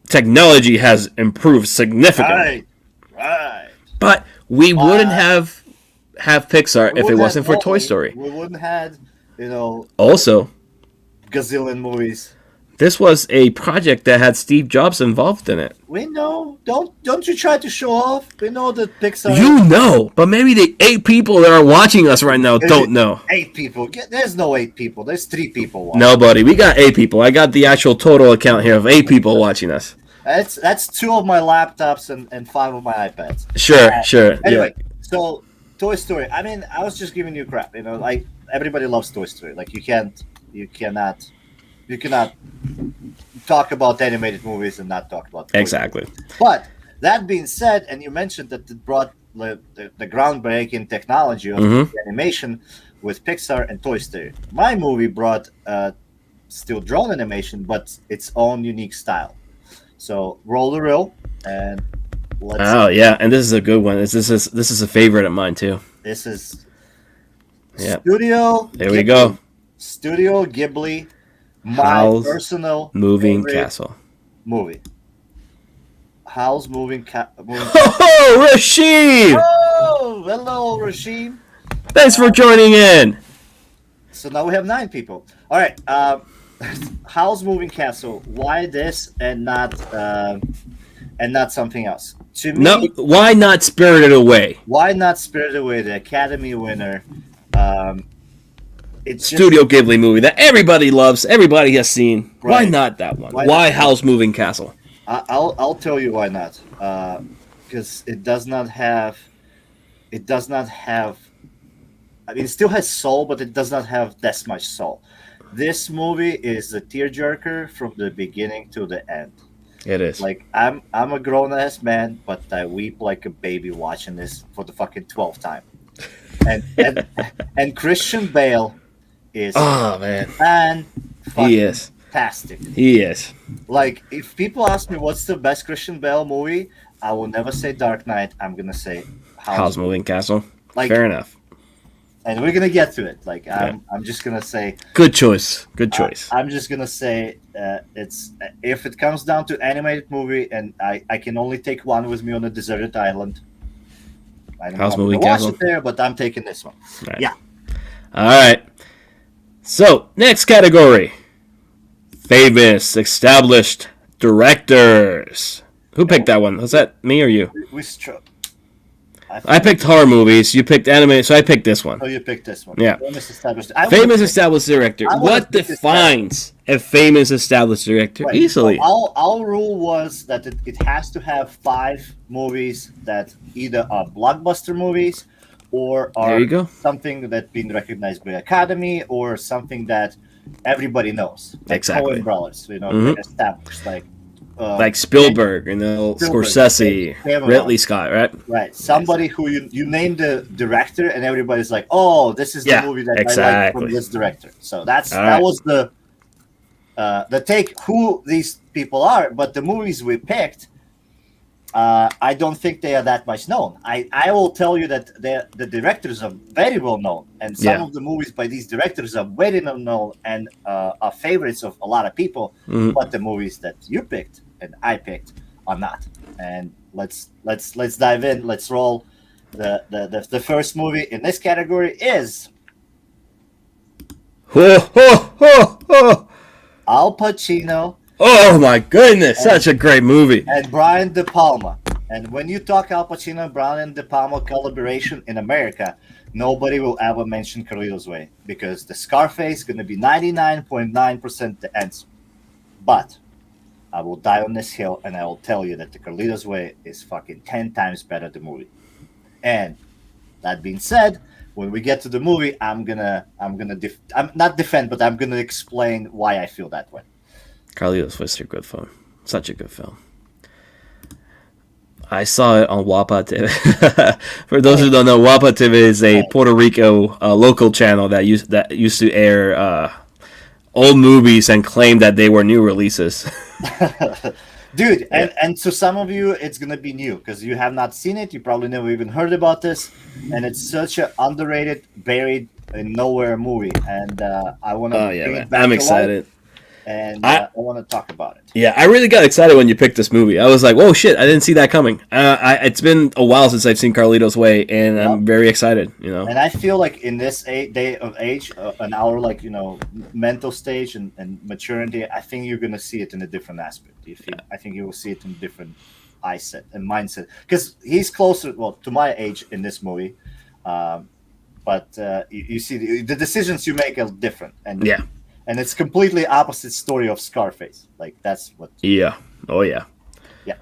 technology has improved significantly. Right. But we wouldn't have Pixar if it wasn't for Toy Story. We wouldn't have, Also, gazillion movies. this was a project that had Steve Jobs involved in it. We know. Don't you try to show off. We know that Pixar. You know, but maybe the 8 people that are watching us right now don't know. 8 people. There's no 8 people. There's 3 people watching. Nobody. We got 8 people. I got the actual total account here of 8 people watching us. That's 2 of my laptops and 5 of my iPads. Sure. Anyway, Yeah. so Toy Story. I mean, I was just giving you crap. Like everybody loves Toy Story. Like you cannot talk about animated movies and not talk about Toy Exactly. Story. But that being said, and you mentioned that it brought the groundbreaking technology of animation with Pixar and Toy Story. My movie brought still drawn animation, but its own unique style. So roll the reel, and let's. Oh yeah, and this is a good one. This is a favorite of mine too. This is Yep. Studio. There we go. Studio Ghibli. My Howls personal Moving favorite Castle. movie. Howls Moving Castle. Oh, Rashim! Oh, hello, Rashim. Thanks for joining in. So now we have 9 people. All right. Howl's Moving Castle. Why this and not something else? To me, No, why not Spirited Away? why not Spirited Away, the Academy winner? It's just, Studio Ghibli movie that everybody loves, everybody has seen. Why Right. not that one? Why Why not? Howl's Moving Castle? I'll tell you why not. Because it does not have. I mean, it still has soul, but it does not have that much soul. This movie is a tearjerker from the beginning to the end. It is. Like I'm a grown ass man, but I weep like a baby watching this for the fucking 12th time. And Christian Bale is Oh man, he is. fantastic. He is. Like if people ask me what's the best Christian Bale movie, I will never say Dark Knight. I'm gonna say Howl's Moving Castle. Like- Fair enough. and we're gonna get to it. Like I'm just gonna say Good choice. Good choice. I'm just gonna say it's if it comes down to animated movie, and I can only take one with me on a deserted island. I don't Howl's know if I'm Moving gonna watch Castle? it there, but I'm taking this one. Right. Yeah. All right. So, next category. Famous established directors. Who picked that one? Was that me or you? We struck. I picked horror movies. You picked anime, so I picked this one. Oh, you picked this one. Yeah. Famous established. Famous established director. I would've What picked this defines a famous established director? Right. Easily. So our rule was that it has to have 5 movies that either are blockbuster movies or There are you go. something that's been recognized by Academy or something that everybody knows. Like Exactly. Coen brothers, they're established. Like Spielberg, Scorsese, Cameron. Ridley Scott, right? Right. Somebody who you name the director and everybody's like, oh, this is the Yeah, movie that I like exactly. from this director. So that right. was the take who these people are, but the movies we picked, I don't think they are that much known. I will tell you that the directors are very well known, and some of the movies by these directors are very well known and are favorites of a lot of people. Mhm. But the movies that you picked and I picked are not. And let's dive in. Let's roll. The first movie in this category is Ho, ho, ho, ho. Al Pacino Oh my goodness, such a great movie. and Brian De Palma. And when you talk Al Pacino and Brian De Palma collaboration in America, nobody will ever mention Carlitos Way because the Scarface is going to be 99.9% the answer. But I will die on this hill and I will tell you that the Carlitos Way is fucking 10 times better than the movie. And that being said, when we get to the movie, I'm not defend, but I'm gonna explain why I feel that way. Carlitos was a good film. Such a good film. I saw it on Wapa TV. For those who don't know, Wapa TV is a Puerto Rico local channel that used to air old movies and claim that they were new releases. Dude, and to some of you, it's gonna be new because you have not seen it. You probably never even heard about this, and it's such an underrated, buried in nowhere movie. And I want to bring it back. I'm to excited. life, and I want to talk about it. Yeah, I really got excited when you picked this movie. I was like, "Whoa, shit! I didn't see that coming." It's been a while since I've seen Carlitos Way, and I'm very excited. And I feel like in this day of age, an our mental stage and maturity, I think you're gonna see it in a different aspect. I think you will see it in a different eyesight and mindset because he's closer, to my age in this movie. But you see the decisions you make are different, and and it's completely opposite story of Scarface. Like that's what. Yeah. Oh yeah. Yeah.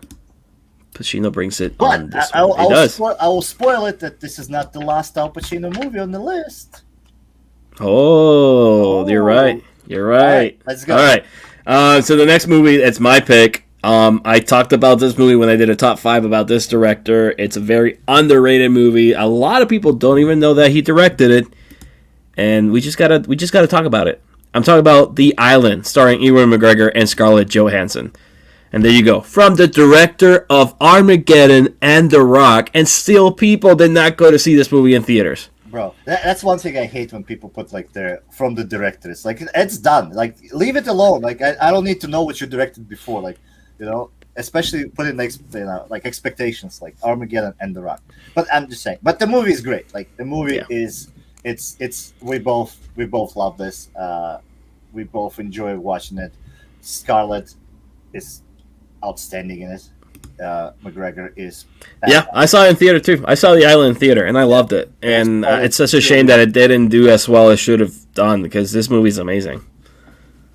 Pacino brings it but on this I will spoil it that this is not the last Al Pacino movie on the list. Oh, you're right. You're right. All right, let's go. All right. So the next movie, it's my pick. I talked about this movie when I did a top 5 about this director. It's a very underrated movie. A lot of people don't even know that he directed it, and we just gotta talk about it. I'm talking about The Island, starring Ewan McGregor and Scarlett Johansson. And there you go. From the director of Armageddon and The Rock, and still people did not go to see this movie in theaters. Bro, that's one thing I hate when people put from the directors. Like, it's done. Like, leave it alone. Like, I don't need to know what you directed before. Like, especially put in expectations like Armageddon and The Rock. But I'm just saying. But the movie is great. Like, the movie is we both love this. We both enjoy watching it. Scarlett is outstanding in it. McGregor is I saw it in theater too. I saw The Island in theater and I loved it. And it's such a shame that it didn't do as well as it should have done because this movie's amazing.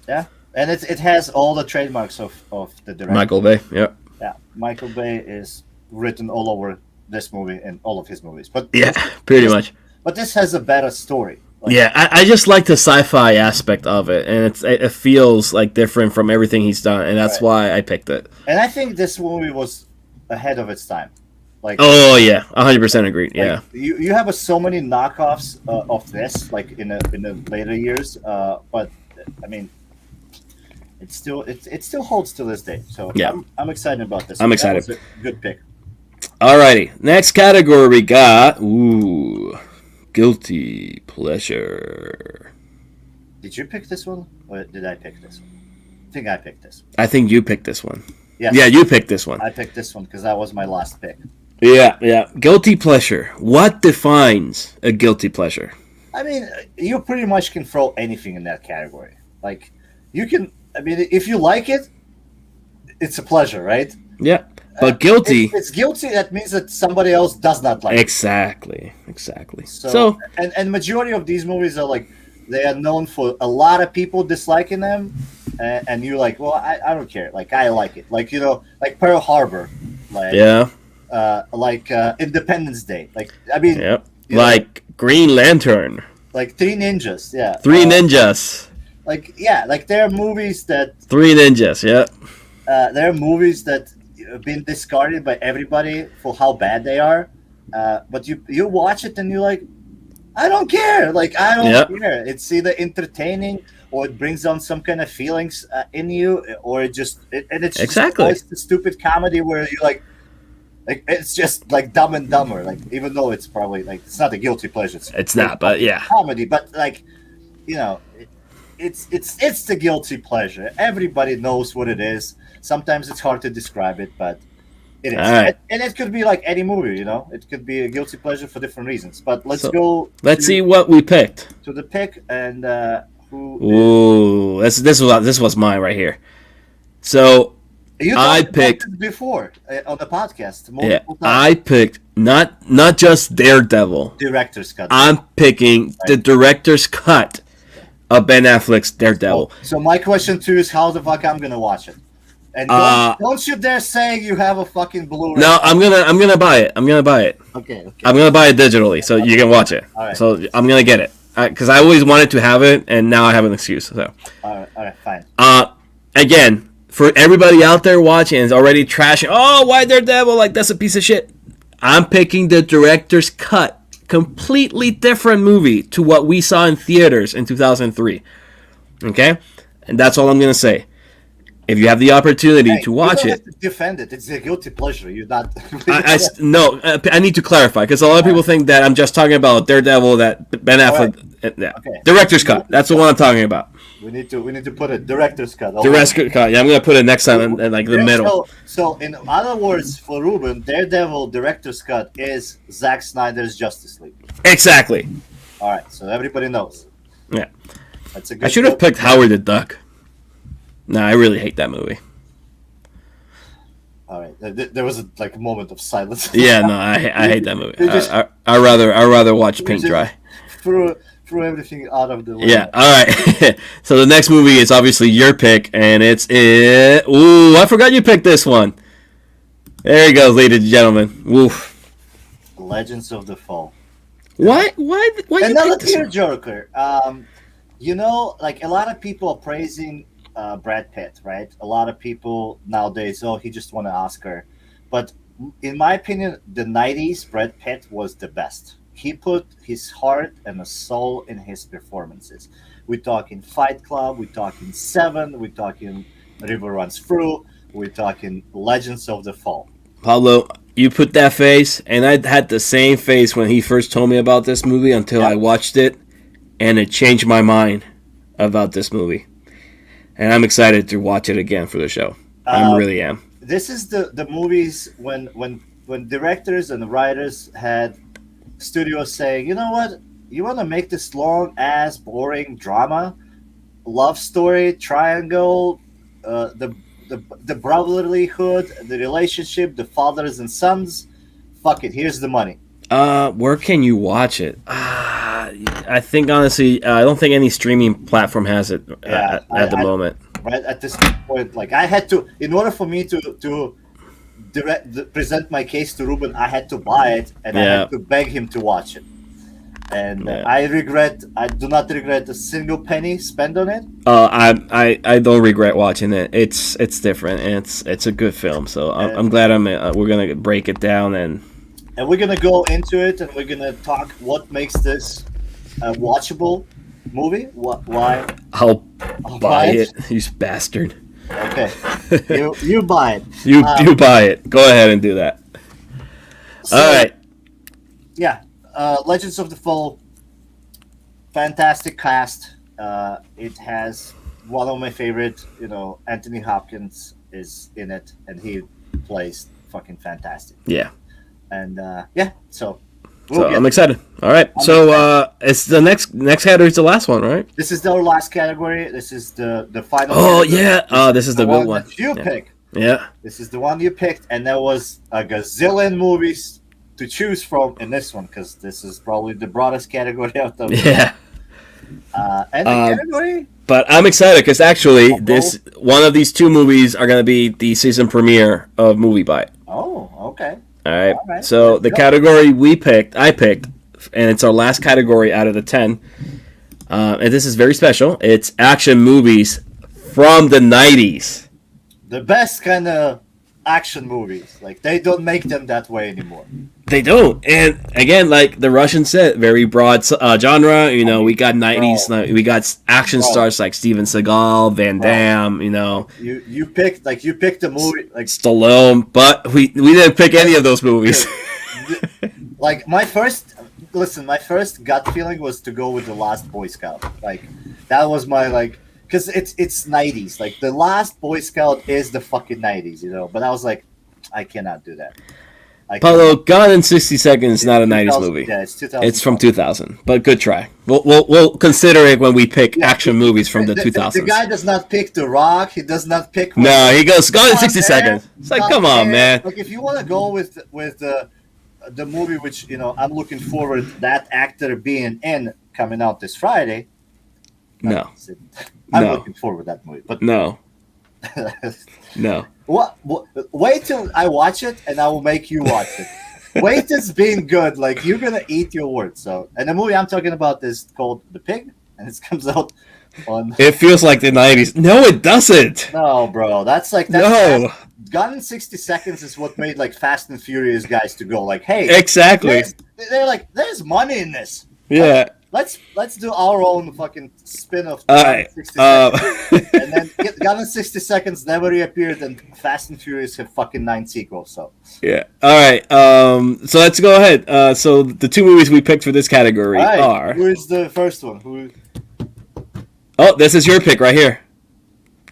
Yeah, and it has all the trademarks of the director. Michael Bay. Yeah, Michael Bay is written all over this movie and all of his movies. But pretty much. But this has a better story. I just like the sci-fi aspect of it, and it feels like different from everything he's done, and that's why I picked it. And I think this movie was ahead of its time. 100% agreed. Yeah, you have so many knockoffs of this, in the later years, but I mean, it still holds to this day. So I'm excited about this. I'm excited. That was a good pick. Alrighty, next category we got guilty pleasure. Did you pick this one, or did I pick this one? I think I picked this. I think you picked this one. Yeah, you picked this one. I picked this one because that was my last pick. Yeah. Guilty pleasure. What defines a guilty pleasure? I mean, you pretty much can throw anything in that category. Like, you can. I mean, if you like it, it's a pleasure, right? Yeah. But guilty. It's guilty. That means that somebody else does not like it. Exactly. So and majority of these movies are they are known for a lot of people disliking them, and you're like, well, I don't care. Like, I like it. Like, like Pearl Harbor. Independence Day. Like, I mean. Like Green Lantern. Like Three Ninjas. Yeah. Three Ninjas. There are movies that. Three Ninjas. Yeah. There are movies that have been discarded by everybody for how bad they are, but you watch it and you're like, I don't care. Like, I don't care. It's either entertaining or it brings on some kind of feelings in you, or it's just the stupid comedy where you like it's just like Dumb and Dumber. Like, even though it's probably it's not a guilty pleasure. It's not, but comedy. But it's the guilty pleasure. Everybody knows what it is. Sometimes it's hard to describe it, but it is. Right. And it could be like any movie, It could be a guilty pleasure for different reasons. But let's see what we picked. To the pick, and this was mine right here. So I picked before on the podcast. I picked not just Daredevil. Director's cut. I'm picking the director's cut of Ben Affleck's Daredevil. So my question to you is, how the fuck I'm gonna watch it? And don't you dare say you have a fucking Blu-ray. No, I'm gonna buy it. Okay. I'm gonna buy it digitally so you can watch it. All right. So I'm gonna get it because I always wanted to have it, and now I have an excuse. So. All right, fine. Again, for everybody out there watching is already trashing. Oh, why Daredevil? Like, that's a piece of shit. I'm picking the director's cut. Completely different movie to what we saw in theaters in 2003. Okay? And that's all I'm going to say. If you have the opportunity Hey, to you watch don't it, have to defend it. It's a guilty pleasure. You're not. no, I need to clarify because a lot of people think that I'm just talking about Daredevil, that Ben Affleck, yeah. Okay. Director's cut. That's the one I'm talking about. We need to put a director's cut. Director's cut. Yeah, I'm gonna put it next time in like the middle. So in other words, for Ruben, Daredevil director's cut is Zack Snyder's Justice League. Exactly. All right, so everybody knows. Yeah. That's a good. I should have picked Howard the Duck. No, I really hate that movie. All right, there was a moment of silence. Yeah, no, I hate that movie. I rather watch paint dry. Threw everything out of the way. Yeah. All right. So the next movie is obviously your pick, and it's Ooh, I forgot you picked this one. There he goes, ladies and gentlemen. Woof. Legends of the Fall. Why Another tearjerker. You know, like a lot of people are praising Brad Pitt, right? A lot of people nowadays, he just won an Oscar. But in my opinion, the 90s, Brad Pitt was the best. He put his heart and a soul in his performances. We're talking Fight Club, we're talking Seven, we're talking River Runs Through, we're talking Legends of the Fall. Pablo, you put that face, and I had the same face when he first told me about this movie until I watched it, and it changed my mind about this movie. And I'm excited to watch it again for the show. I really am. This is the movies when directors and writers had studios saying, you know what, you want to make this long ass boring drama, love story, triangle, the brotherlyhood, the relationship, the fathers and sons. Fuck it, here's the money. Where can you watch it? I think honestly, I don't think any streaming platform has it at the moment. Right at this point, like I had to, in order for me to present my case to Ruben, I had to buy it and I had to beg him to watch it. And I do not regret a single penny spent on it. I don't regret watching it. It's different and it's a good film. So I'm glad we're gonna break it down and we're gonna go into it and we're gonna talk what makes this a watchable movie. Why? I'll buy it, you bastard. Okay, you buy it. You buy it. Go ahead and do that. So, all right. Yeah. Legends of the Fall, fantastic cast. It has one of my favorite, Anthony Hopkins is in it, and he plays fucking fantastic. Yeah. And so I'm excited. All right, it's the next category is the last one, right? This is our last category. This is the final. Oh yeah. This is the good one. That you pick. Yeah. This is the one you picked, and there was a gazillion movies to choose from in this one because this is probably the broadest category out of yeah. And the category. But I'm excited because actually, one of these two movies are going to be the season premiere of MovieByte. Oh, okay. All right. So the category I picked, and it's our last category out of the 10. And this is very special. It's action movies from the 90s. The best kind of action movies. Like, they don't make them that way anymore. They don't. And again, like the Russian said, very broad genre. We got 90s. We got action stars like Steven Seagal, Van Damme. You picked a movie like Stallone, but we didn't pick any of those movies. Like my first gut feeling was to go with The Last Boy Scout. Like that was my because it's 90s. Like The Last Boy Scout is the fucking 90s, But I was like, I cannot do that. Paulo, Gone in 60 Seconds is not a 90s movie. Yeah, it's 2000. It's from 2000, but good try. We'll consider it when we pick action movies from the 2000s. The guy does not pick The Rock. He does not pick. No, he goes Gone in 60 Seconds. It's like, come on, man. Like if you want to go with the movie, which I'm looking forward that actor being in coming out this Friday. No, I'm looking forward to that movie, but no. No. What? Wait till I watch it, and I will make you watch it. Wait, it's being good. Like you're gonna eat your words. So, and the movie I'm talking about is called The Pig, and it comes out on. It feels like the 90s. No, it doesn't. No, bro. That's no. Gone in 60 Seconds is what made Fast and Furious guys to go hey. Exactly. They're like, there's money in this. Yeah. Let's do our own fucking spin-off. All right. 60 seconds. And then Gone in 60 Seconds never reappeared, and Fast and Furious have fucking 9 sequels. So Yeah. All right. So let's go ahead. So the 2 movies we picked for this category are. Who is the first one? Who? Oh, this is your pick right here.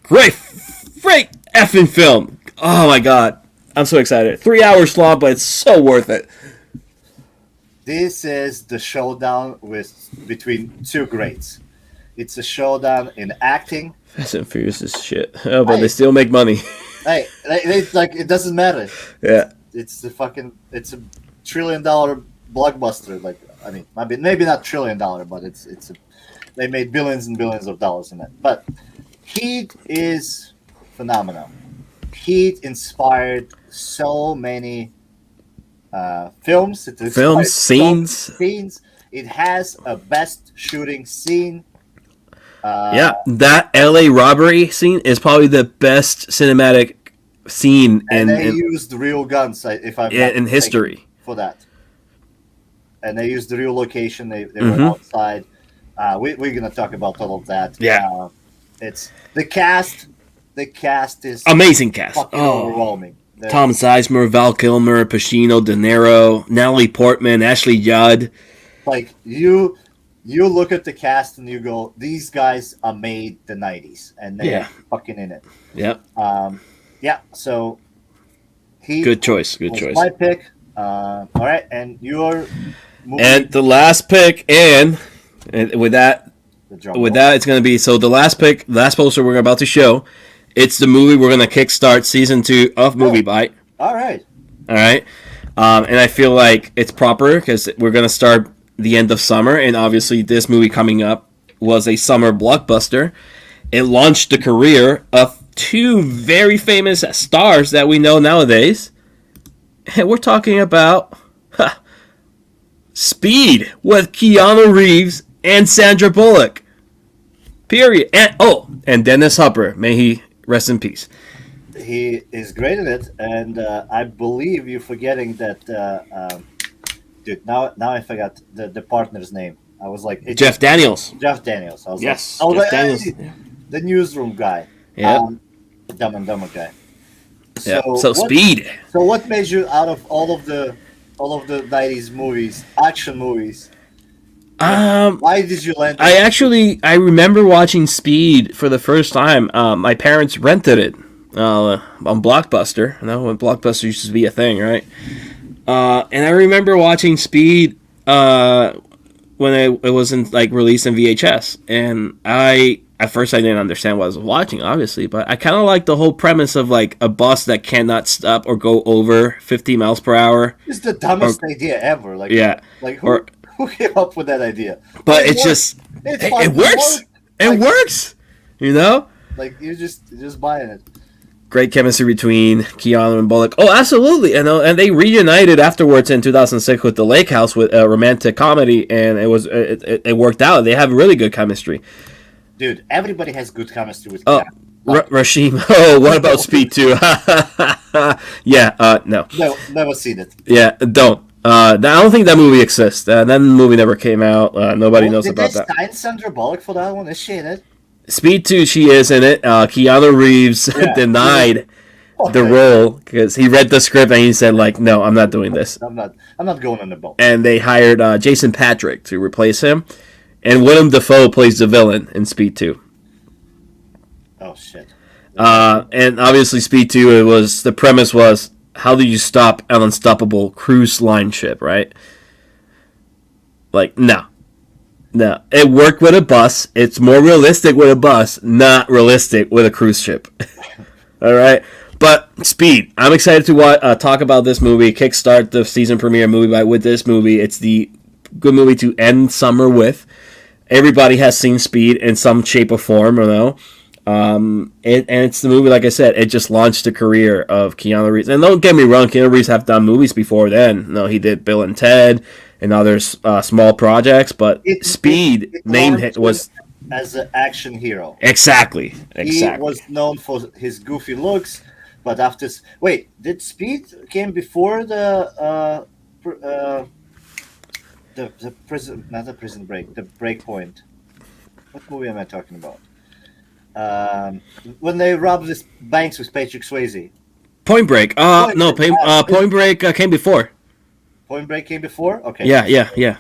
Great effing film. Oh my god, I'm so excited. 3 hours long, but it's so worth it. This is the showdown between 2 greats. It's a showdown in acting. Fast and Furious is shit. Oh, but they still make money. Hey, like it doesn't matter. Yeah. It's a $1 trillion blockbuster. Like, I mean, maybe not $1 trillion, but they made billions and billions of dollars in it. But Heat is phenomenal. Heat inspired so many films. Scenes. It has a best shooting scene. That LA robbery scene is probably the best cinematic scene they used real guns, in history for that. And they used the real location. They were outside. We're gonna talk about all of that. Yeah, it's the cast. The cast is amazing cast. Fucking overwhelming. Tom Sizemore, Val Kilmer, Pacino, De Niro, Natalie Portman, Ashley Judd. Like you look at the cast and you go, these guys are made the 90s, and they're fucking in it. Yep. So good choice. My pick. All right, and your movie. And the last pick, and with that, it's going to be the last poster we're about to show. It's the movie we're going to kickstart season 2 of MovieByte. All right. And I feel like it's proper because we're going to start the end of summer, and obviously this movie coming up was a summer blockbuster. It launched the career of 2 very famous stars that we know nowadays. And we're talking about Speed with Keanu Reeves and Sandra Bullock. Period. And Dennis Hopper. May he rest in peace. He is great in it, and I believe you're forgetting that. Dude, now I forgot the partner's name. I was like Jeff Daniels. Jeff Daniels. I was yes. Like, Jeff Daniels. The newsroom guy. Yeah. Dumb and Dumber guy. So Speed. So what made you, out of all of the 90s movies, action movies? Why did you land? I remember watching Speed for the first time. My parents rented it on Blockbuster. When Blockbuster used to be a thing, right? And I remember watching Speed when it wasn't released in VHS, and at first I didn't understand what I was watching, obviously, but I kind of liked the whole premise of a bus that cannot stop or go over 50 miles per hour. It's the dumbest idea ever. Who came up with that idea? But it works. It works. You know? You're just buying it. Great chemistry between Keanu and Bullock. Oh, absolutely. And they reunited afterwards in 2006 with The Lake House with a romantic comedy, and it worked out. They have really good chemistry. Dude, everybody has good chemistry with Keanu. Rashim. Oh, what about Speed 2? Yeah, no. No, never seen it. Yeah, don't. I don't think that movie exists. That movie never came out. Nobody knows about that. Did they sign Sandra Bullock for that one? Is she in it? Speed 2, she is in it. Keanu Reeves denied the role because he read the script and he said, no, I'm not doing this. I'm not going on the boat. And they hired Jason Patric to replace him. And Willem Dafoe plays the villain in Speed 2. Oh, shit. And obviously Speed 2, the premise was, how do you stop an unstoppable cruise line ship, right? No. No, it worked with a bus. It's more realistic with a bus, not realistic with a cruise ship. All right? But Speed, I'm excited to talk about this movie, kickstart the season premiere MovieByte with this movie. It's the good movie to end summer with. Everybody has seen Speed in some shape or form, and it's the movie, like I said, it just launched the career of Keanu Reeves. And don't get me wrong, Keanu Reeves have done movies before then. No, he did Bill and Ted and other small projects, but Speed named it was as an action hero. Exactly. He was known for his goofy looks, but after did Speed came before the prison, not the Prison Break, the Break Point? What movie am I talking about? When they robbed this banks with Patrick Swayze. Point Break. Point Break came before. Point Break came before. Okay. Yeah.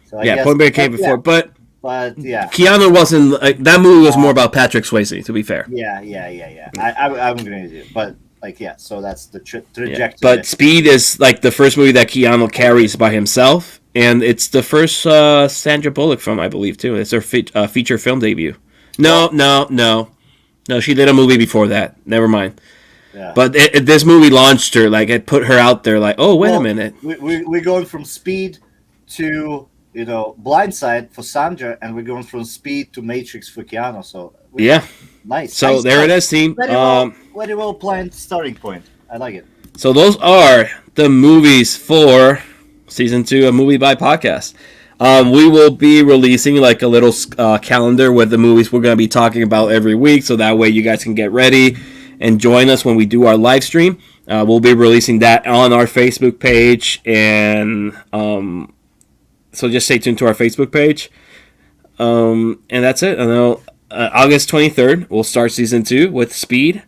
So I guess, Point Break came before, but yeah, Keanu wasn't. That movie was more about Patrick Swayze. To be fair. Yeah. I'm going to do, but so that's the trajectory. Yeah. But Speed is like the first movie that Keanu carries by himself, and it's the first Sandra Bullock film, I believe, too. It's her feature film debut. No. She did a movie before that. Never mind. Yeah. But this movie launched her. Like, it put her out there. Like, oh, wait a minute. We're going from Speed to Blindside for Sandra, and we're going from Speed to Matrix for Keanu. So nice. So nice, there it is, team. Very well planned starting point. I like it. So those are the movies for season 2 of MovieByte podcast. We will be releasing like a little calendar with the movies we're going to be talking about every week, so that way you guys can get ready and join us when we do our live stream. We'll be releasing that on our Facebook page, and so just stay tuned to our Facebook page. And that's it. I know August 23rd, we'll start season 2 with Speed.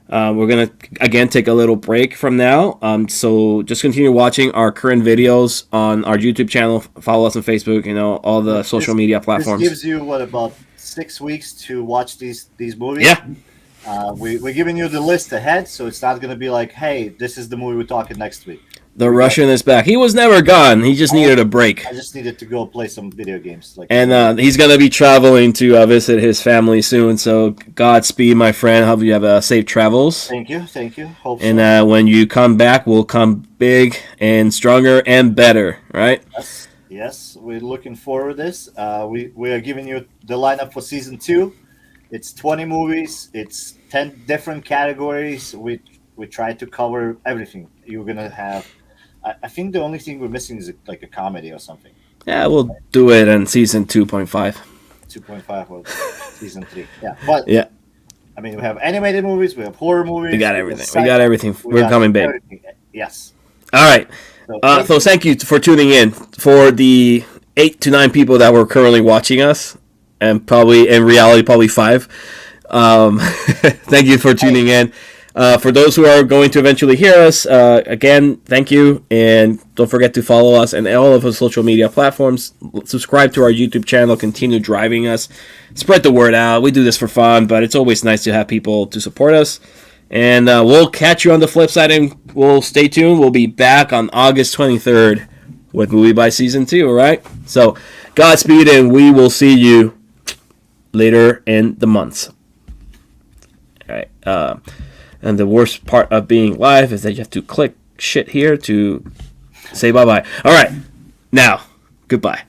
We're going to, again, take a little break from now. So just continue watching our current videos on our YouTube channel. Follow us on Facebook, all the social media platforms. This gives you, about 6 weeks to watch these movies? Yeah. We're giving you the list ahead, so it's not going to be like, hey, this is the movie we're talking next week. The Russian is back. He was never gone. He just needed a break. I just needed to go play some video games. And he's going to be traveling to visit his family soon. So Godspeed, my friend. Hope you have safe travels. Thank you. Hope so. And when you come back, we'll come big and stronger and better, right? Yes. We're looking forward to this. We are giving you the lineup for season 2. It's 20 movies. It's 10 different categories. We try to cover everything. You're going to have... I think the only thing we're missing is like a comedy or something. Yeah, we'll do it in season 2.5. 2.5 or season 3. Yeah, but I mean, we have animated movies, we have horror movies. We got everything. We're coming big. Everything. Yes. All right. So thank you for tuning in. For the 8 to 9 people that were currently watching us, and probably in reality, probably 5. Thank you for tuning in. For those who are going to eventually hear us, again, thank you. And don't forget to follow us on all of our social media platforms. Subscribe to our YouTube channel. Continue driving us. Spread the word out. We do this for fun, but it's always nice to have people to support us. And we'll catch you on the flip side, and we'll stay tuned. We'll be back on August 23rd with MovieByte Season 2, all right? So, Godspeed, and we will see you later in the months. All right. And the worst part of being live is that you have to click shit here to say bye-bye. All right. Now, goodbye.